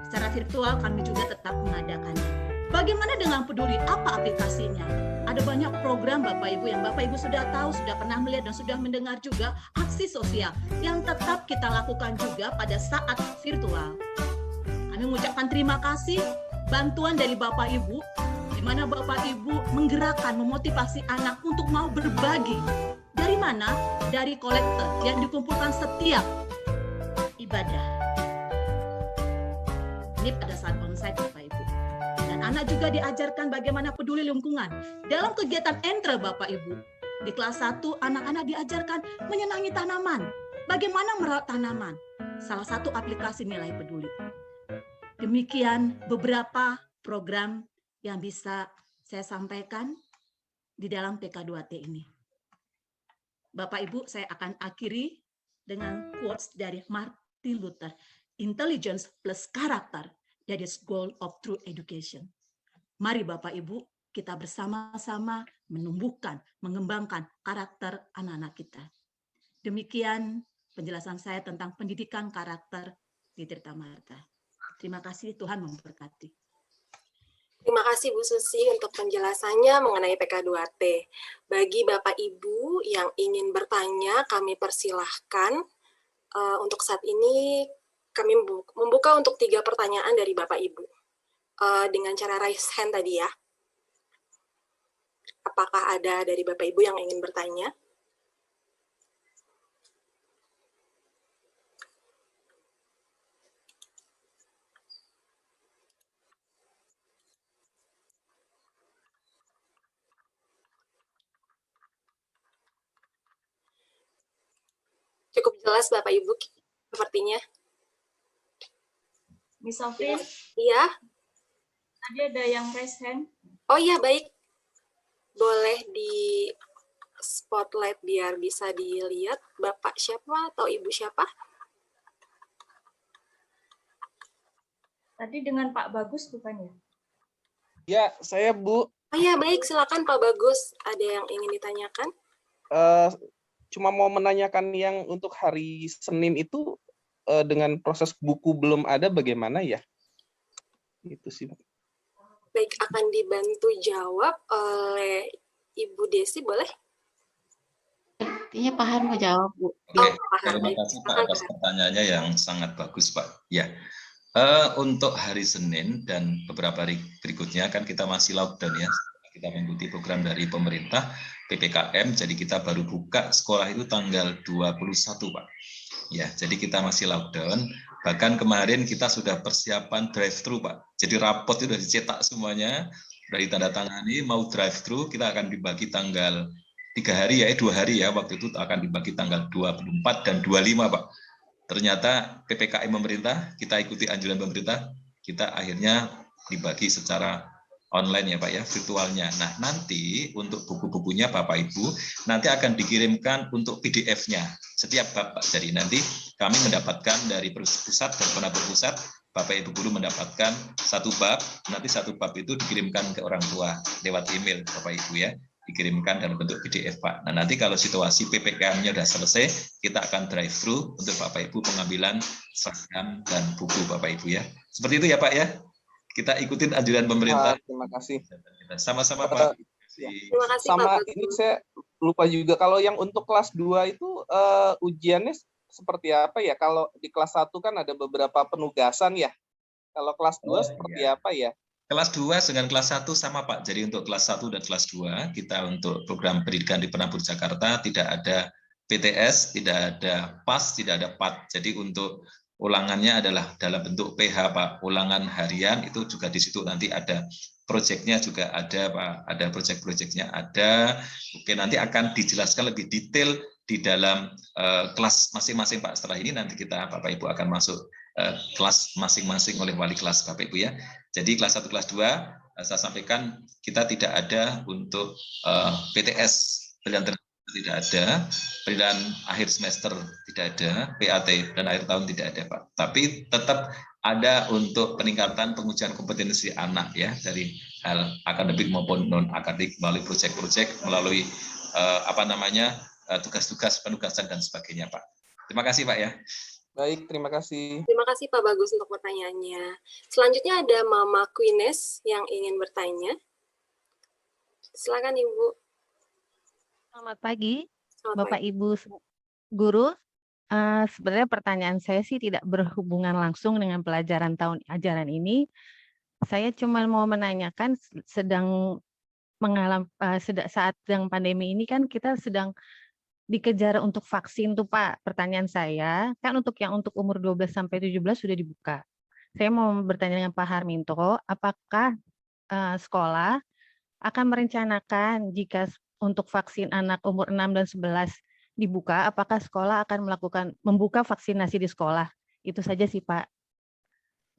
Secara virtual kami juga tetap mengadakannya. Bagaimana dengan peduli? Apa aplikasinya? Ada banyak program Bapak Ibu yang Bapak Ibu sudah tahu, sudah pernah melihat dan sudah mendengar juga aksi sosial yang tetap kita lakukan juga pada saat virtual. Kami mengucapkan terima kasih bantuan dari Bapak Ibu di mana Bapak Ibu menggerakkan, memotivasi anak untuk mau berbagi. Dari mana? Dari kolektor yang dikumpulkan setiap ibadah. Ini pada saat onsite Bapak Ibu. Dan anak juga diajarkan bagaimana peduli lingkungan. Dalam kegiatan Entra Bapak Ibu, di kelas 1 anak-anak diajarkan menyenangi tanaman. Bagaimana merawat tanaman? Salah satu aplikasi nilai peduli. Demikian beberapa program yang bisa saya sampaikan di dalam PK2T ini. Bapak Ibu, saya akan akhiri dengan quotes dari Martin Luther. Intelligence plus karakter, that is goal of true education. Mari Bapak Ibu, kita bersama-sama menumbuhkan, mengembangkan karakter anak-anak kita. Demikian penjelasan saya tentang pendidikan karakter di Tirta Marta. Terima kasih, Tuhan memberkati. Terima kasih Bu Susi untuk penjelasannya mengenai PK2T. Bagi Bapak Ibu yang ingin bertanya, kami persilahkan. Untuk saat ini kami membuka untuk 3 pertanyaan dari Bapak Ibu. Dengan cara raise hand tadi ya. Apakah ada dari Bapak Ibu yang ingin bertanya? Cukup jelas Bapak Ibu sepertinya. Miss Sofin? Iya. Tadi ada yang raise hand. Oh iya, baik. Boleh di spotlight biar bisa dilihat Bapak siapa atau Ibu siapa? Tadi dengan Pak Bagus bukan ya? Ya, saya Bu. Oh iya, baik. Silakan Pak Bagus. Ada yang ingin ditanyakan? Cuma mau menanyakan yang untuk hari Senin itu dengan proses buku belum ada bagaimana ya? Itu sih. Baik, akan dibantu jawab oleh Ibu Desi, boleh? Sepertinya Pak Har mau jawab, Bu. Oke, terima kasih Pak atas pertanyaannya yang sangat bagus Pak. Ya, untuk hari Senin dan beberapa hari berikutnya kan kita masih lockdown ya. Kita mengikuti program dari pemerintah PPKM, jadi kita baru buka sekolah itu tanggal 21 Pak. Ya, jadi kita masih lockdown. Bahkan kemarin kita sudah persiapan drive-thru Pak. Jadi rapot itu sudah dicetak semuanya, sudah ditandatangani, mau drive-thru kita akan dibagi tanggal 3 hari ya, 2 hari ya, waktu itu akan dibagi tanggal 24 dan 25 Pak. Ternyata PPKM pemerintah, kita ikuti anjuran pemerintah, kita akhirnya dibagi secara online ya Pak ya, virtualnya. Nah nanti untuk buku-bukunya Bapak Ibu nanti akan dikirimkan untuk PDF-nya setiap bab Pak. Jadi nanti kami mendapatkan dari pusat dan penabur pusat, Bapak Ibu guru mendapatkan 1 bab, nanti 1 bab itu dikirimkan ke orang tua lewat email Bapak Ibu ya, dikirimkan dalam bentuk PDF Pak. Nah nanti kalau situasi PPKM-nya sudah selesai, kita akan drive-thru untuk Bapak Ibu pengambilan seragam dan buku Bapak Ibu ya. Seperti itu ya Pak ya. Kita ikutin anjuran pemerintah. Terima kasih. Sama-sama Pak. Terima kasih Sama Pak. ini saya lupa juga, kalau yang untuk kelas 2 itu ujiannya seperti apa ya? Kalau di kelas 1 kan ada beberapa penugasan ya. Kalau kelas 2 seperti apa ya? Kelas 2 dengan kelas 1 sama Pak. Jadi untuk kelas 1 dan kelas 2 kita untuk program pendidikan di Penabur Jakarta tidak ada PTS, tidak ada PAS, tidak ada PAT. Jadi untuk ulangannya adalah dalam bentuk PH Pak, ulangan harian itu juga di situ nanti ada proyeknya juga ada Pak, ada proyek-proyeknya ada. Oke, nanti akan dijelaskan lebih detail di dalam kelas masing-masing Pak. Setelah ini nanti kita Bapak Ibu akan masuk kelas masing-masing oleh wali kelas Bapak Ibu ya. Jadi kelas 1, kelas 2 saya sampaikan kita tidak ada untuk PTS, pilihan tidak ada, pilihan akhir semester tidak ada, PAT dan akhir tahun tidak ada Pak. Tapi tetap ada untuk peningkatan pengujian kompetensi anak ya, dari hal akademik maupun non akademik melalui proyek-proyek, melalui tugas-tugas penugasan dan sebagainya Pak. Terima kasih Pak ya. Baik, terima kasih. Terima kasih Pak Bagus untuk pertanyaannya. Selanjutnya ada Mama Queenes yang ingin bertanya. Silakan Ibu. Selamat pagi, Bapak Ibu guru. Sebenarnya pertanyaan saya sih tidak berhubungan langsung dengan pelajaran tahun ajaran ini. Saya cuma mau menanyakan sedang saat sedang pandemi ini kan kita sedang dikejar untuk vaksin tuh Pak. Pertanyaan saya, kan untuk umur 12 sampai 17 sudah dibuka. Saya mau bertanya dengan Pak Harminto, apakah sekolah akan merencanakan jika untuk vaksin anak umur 6 dan 11 dibuka, apakah sekolah akan membuka vaksinasi di sekolah? Itu saja sih Pak.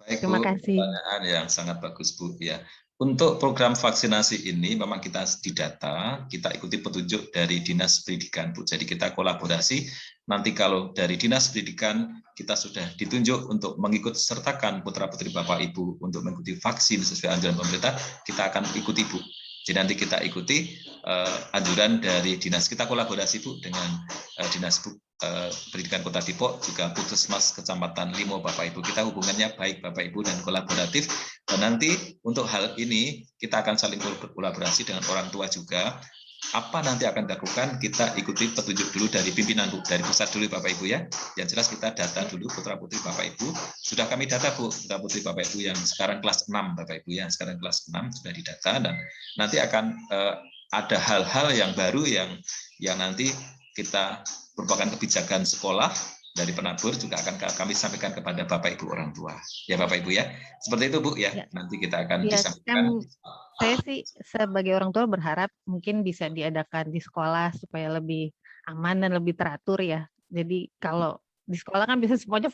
Baik Terima Bu, kasih. pertanyaan yang sangat bagus Bu ya. Untuk program vaksinasi ini memang kita didata, kita ikuti petunjuk dari Dinas Pendidikan Bu. Jadi kita kolaborasi, nanti kalau dari Dinas Pendidikan kita sudah ditunjuk untuk mengikut sertakan putra-putri Bapak Ibu untuk mengikuti vaksin sesuai anjuran pemerintah, kita akan ikuti Bu. Jadi nanti kita ikuti anjuran dari dinas, kita kolaborasi Bu dengan Dinas Pendidikan Kota Depok, juga Puskesmas Kecamatan Limo Bapak Ibu. Kita hubungannya baik Bapak Ibu dan kolaboratif. Dan nanti untuk hal ini kita akan saling berkolaborasi dengan orang tua juga. Apa nanti akan dilakukan, kita ikuti petunjuk dulu dari pimpinan Bu, dari pusat dulu Bapak Ibu ya. Yang jelas kita data dulu putra-putri Bapak Ibu. Sudah kami data Bu, putra-putri Bapak Ibu yang sekarang kelas 6 Bapak Ibu yang sekarang kelas 6 sudah didata, dan nanti akan ada hal-hal yang baru yang nanti kita merupakan kebijakan sekolah dari penabur juga akan kami sampaikan kepada Bapak Ibu orang tua. Ya Bapak Ibu ya. Seperti itu Bu ya. Nanti kita akan disampaikan. Saya sih sebagai orang tua berharap mungkin bisa diadakan di sekolah supaya lebih aman dan lebih teratur ya. Jadi kalau di sekolah kan bisa semuanya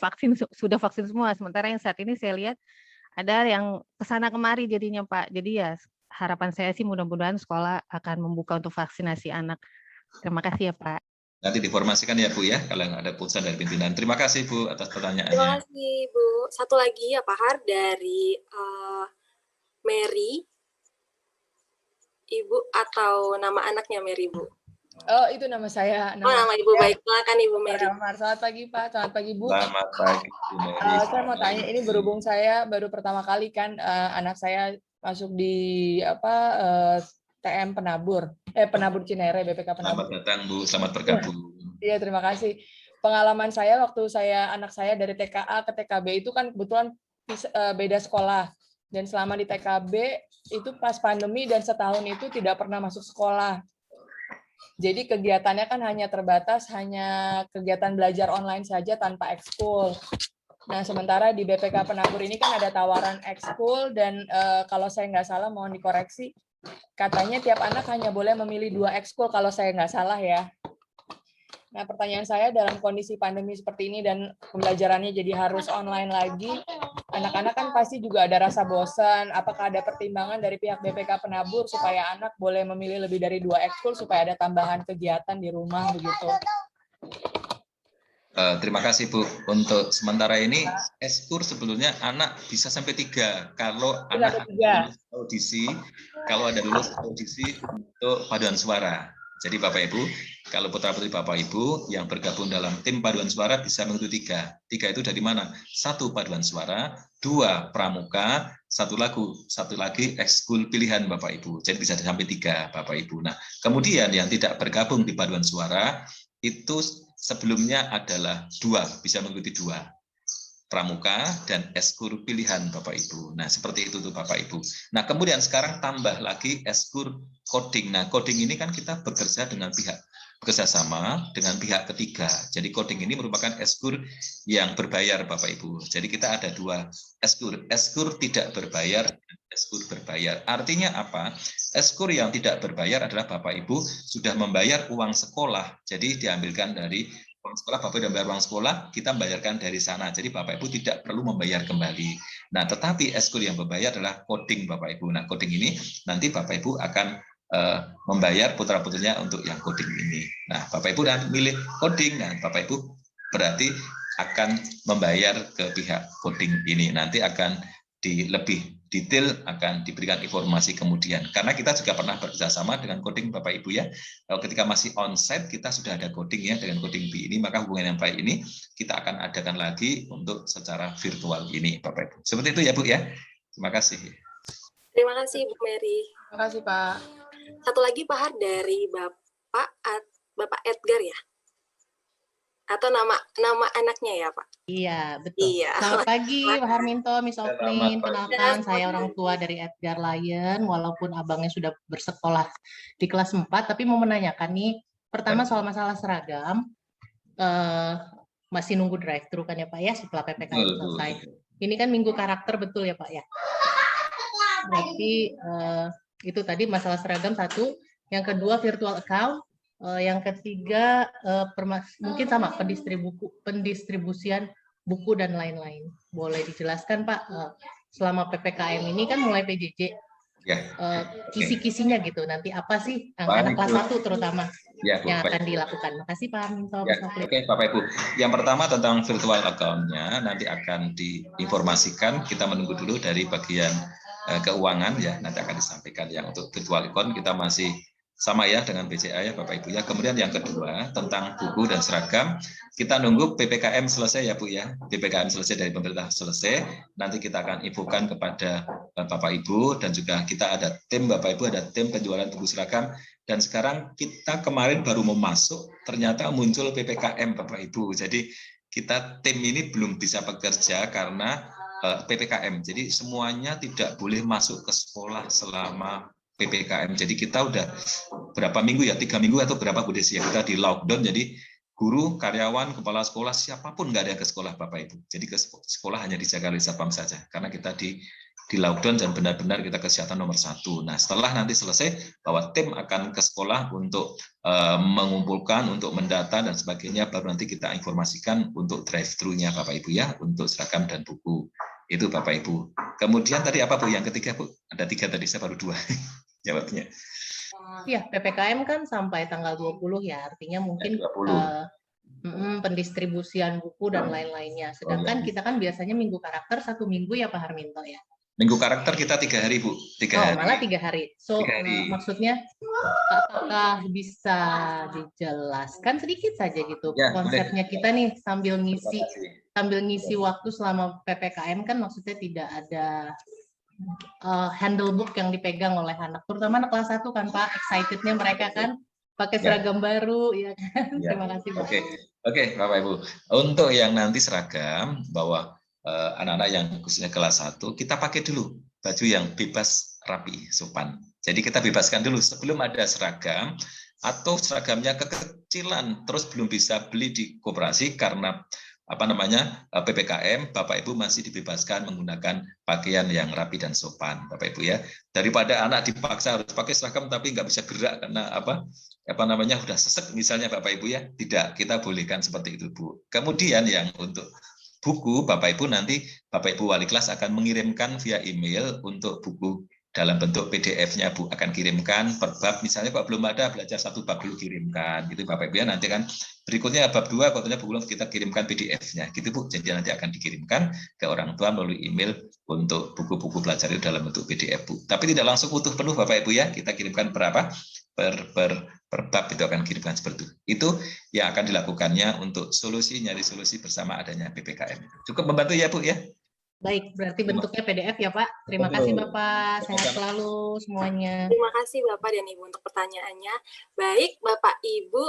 sudah vaksin semua. Sementara yang saat ini saya lihat ada yang kesana kemari jadinya Pak. Jadi ya harapan saya sih mudah-mudahan sekolah akan membuka untuk vaksinasi anak. Terima kasih ya Pak. Nanti diinformasikan ya Bu ya, kalau ada keputusan dari pimpinan. Terima kasih Bu atas pertanyaannya. Terima kasih Bu. Satu lagi ya Pak Har dari Mary. Ibu atau nama anaknya Mary Bu? Oh, itu nama saya. Nama Ibu, baik. Silakan Ibu Mary. Selamat pagi Pak, selamat pagi Bu. Selamat pagi Bu Mary. Saya mau tanya, ini berhubung saya baru pertama kali kan anak saya masuk di TM Penabur, Penabur Cinere, BPK Penabur. Selamat datang Bu, selamat bergabung. Iya, terima kasih. Pengalaman saya waktu anak saya dari TKA ke TKB itu kan kebetulan beda sekolah. Dan selama di TKB itu pas pandemi dan setahun itu tidak pernah masuk sekolah. Jadi kegiatannya kan hanya terbatas, hanya kegiatan belajar online saja tanpa ekskul. Nah, sementara di BPK Penabur ini kan ada tawaran ekskul dan kalau saya nggak salah, mohon dikoreksi, katanya tiap anak hanya boleh memilih 2 ekskul kalau saya nggak salah ya. Nah, pertanyaan saya dalam kondisi pandemi seperti ini dan pembelajarannya jadi harus online lagi, anak-anak kan pasti juga ada rasa bosan. Apakah ada pertimbangan dari pihak BPK Penabur supaya anak boleh memilih lebih dari 2 ekskul supaya ada tambahan kegiatan di rumah begitu? Terima kasih Bu. Untuk sementara ini ekskul sebelumnya anak bisa sampai 3 kalau anak lulus audisi, kalau ada lulus audisi untuk paduan suara. Jadi Bapak Ibu, kalau putra-putri Bapak Ibu yang bergabung dalam tim paduan suara bisa mengikuti 3. 3 itu dari mana? 1 paduan suara, 2 pramuka, 1 lagi ekskul pilihan Bapak Ibu. Jadi bisa sampai 3 Bapak Ibu. Nah, kemudian yang tidak bergabung di paduan suara itu sebelumnya adalah 2, bisa mengikuti 2. Pramuka dan ekskul pilihan Bapak Ibu. Nah, seperti itu tuh Bapak Ibu. Nah, kemudian sekarang tambah lagi ekskul coding. Nah, coding ini kan kita bekerja sama dengan pihak ketiga. Jadi coding ini merupakan ekskul yang berbayar Bapak Ibu. Jadi kita ada 2 ekskul. Ekskul tidak berbayar dan ekskul berbayar. Artinya apa? Ekskul yang tidak berbayar adalah Bapak Ibu sudah membayar uang sekolah. Jadi diambilkan dari uang sekolah, Bapak Ibu bayar uang sekolah, kita membayarkan dari sana. Jadi Bapak Ibu tidak perlu membayar kembali. Nah, tetapi ekskul yang berbayar adalah coding Bapak Ibu. Nah, coding ini nanti Bapak Ibu akan membayar putra-putrinya untuk yang coding ini. Nah, Bapak Ibu dan milih coding, nah Bapak Ibu berarti akan membayar ke pihak coding ini. Nanti akan lebih detail akan diberikan informasi kemudian. Karena kita juga pernah bekerjasama dengan coding Bapak Ibu ya. Ketika masih onsite kita sudah ada coding ya dengan coding B ini, maka hubungan yang baik ini kita akan adakan lagi untuk secara virtual ini Bapak Ibu. Seperti itu ya Bu ya. Terima kasih. Terima kasih Bu Mary. Terima kasih Pak. Satu lagi Pak Har dari Bapak Edgar ya. Atau nama anaknya ya, Pak? Iya, betul. Iya. Selamat pagi, Pak Harminto, Miss Oflin. Kenalkan, saya orang tua dari Edgar Lion, walaupun abangnya sudah bersekolah di kelas 4, tapi mau menanyakan nih, pertama soal masalah seragam, masih nunggu drive-thru kan ya Pak ya, setelah PPKM selesai. Ini kan minggu karakter betul ya Pak ya? Berarti itu tadi masalah seragam satu, yang kedua virtual account, yang ketiga mungkin sama pendistribusian buku dan lain-lain. Boleh dijelaskan Pak, selama PPKM ini kan mulai PJJ, kisi-kisinya gitu, nanti apa sih anak kelas 1 terutama yang akan dilakukan. Makasih Pak Minto. Oke Bapak Ibu, yang pertama tentang virtual account-nya nanti akan diinformasikan, kita menunggu dulu dari bagian keuangan ya, nanti akan disampaikan. Yang untuk virtual account kita masih sama ya dengan BCA ya Bapak Ibu ya. Kemudian yang kedua tentang buku dan seragam, kita nunggu PPKM selesai ya Bu ya. PPKM selesai dari pemerintah selesai, nanti kita akan infokan kepada Bapak Ibu, dan juga kita ada tim Bapak Ibu, ada tim penjualan buku seragam. Dan sekarang kita kemarin baru mau masuk, ternyata muncul PPKM Bapak Ibu. Jadi kita tim ini belum bisa bekerja karena PPKM. Jadi semuanya tidak boleh masuk ke sekolah selama PPKM. Jadi kita udah berapa minggu ya, 3 minggu atau berapa Bu Desi ya, kita di lockdown. Jadi guru, karyawan, kepala sekolah, siapapun nggak ada ke sekolah Bapak Ibu. Jadi ke sekolah hanya dijaga oleh satpam saja, karena kita di lockdown dan benar-benar kita kesehatan nomor 1. Nah setelah nanti selesai, bahwa tim akan ke sekolah untuk mengumpulkan, untuk mendata dan sebagainya, baru nanti kita informasikan untuk drive-thru-nya Bapak Ibu ya, untuk seragam dan buku. Itu Bapak Ibu. Kemudian tadi apa Bu? Yang ketiga Bu? Ada 3 tadi, saya baru 2 jawabnya. Iya, PPKM kan sampai tanggal 20 ya, artinya mungkin pendistribusian buku dan lain-lainnya. Sedangkan kita kan biasanya minggu karakter 1 minggu ya Pak Harminto ya. Minggu karakter kita 3 hari Bu. 3 hari. Malah 3 hari. So 3 hari. maksudnya apakah bisa dijelaskan sedikit saja gitu Ya, konsepnya boleh. Kita nih sambil ngisi waktu selama PPKM kan, maksudnya tidak ada handlebook yang dipegang oleh anak, terutama anak kelas 1 kan Pak, excitednya mereka kan pakai seragam baru ya kan. Terima kasih Pak. Oke Bapak Ibu, untuk yang nanti seragam bahwa anak-anak yang khususnya kelas 1 kita pakai dulu baju yang bebas, rapi, sopan. Jadi kita bebaskan dulu sebelum ada seragam, atau seragamnya kekecilan terus belum bisa beli di koperasi karena PPKM, Bapak Ibu masih dibebaskan menggunakan pakaian yang rapi dan sopan, Bapak Ibu ya. Daripada anak dipaksa harus pakai seragam tapi nggak bisa gerak karena udah sesek misalnya Bapak Ibu ya. Tidak, kita bolehkan seperti itu Bu. Kemudian yang untuk buku, Bapak Ibu nanti Bapak Ibu wali kelas akan mengirimkan via email untuk buku dalam bentuk PDF-nya Bu, akan kirimkan per bab, misalnya Pak belum ada belajar 1 bab dulu kirimkan gitu Bapak Ibu ya. Nanti kan berikutnya bab 2 kontennya belum, kita kirimkan PDF-nya gitu Bu. Jadi nanti akan dikirimkan ke orang tua melalui email untuk buku-buku belajar itu dalam bentuk PDF Bu. Tapi tidak langsung utuh penuh Bapak Ibu ya, kita kirimkan berapa per bab itu akan kirimkan seperti itu. Itu yang akan dilakukannya untuk nyari solusi bersama adanya PPKM. Cukup membantu ya Bu ya. Baik, berarti bentuknya PDF ya Pak. Terima kasih Bapak, sehat selalu semuanya. Terima kasih Bapak dan Ibu untuk pertanyaannya. Baik, Bapak Ibu,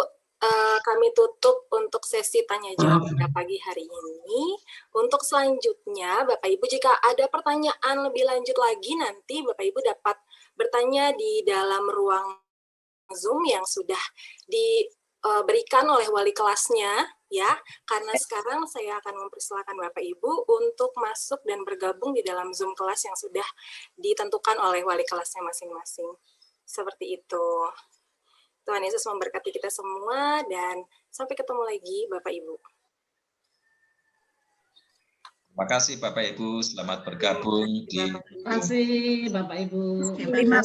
kami tutup untuk sesi tanya jawab pada pagi hari ini. Untuk selanjutnya, Bapak Ibu jika ada pertanyaan lebih lanjut lagi, nanti Bapak Ibu dapat bertanya di dalam ruang Zoom yang sudah diberikan oleh wali kelasnya. Ya, karena sekarang saya akan mempersilakan Bapak Ibu untuk masuk dan bergabung di dalam Zoom kelas yang sudah ditentukan oleh wali kelasnya masing-masing. Seperti itu. Tuhan Yesus memberkati kita semua dan sampai ketemu lagi Bapak Ibu. Terima kasih Bapak Ibu, selamat bergabung di. Terima kasih Bapak Ibu. Terima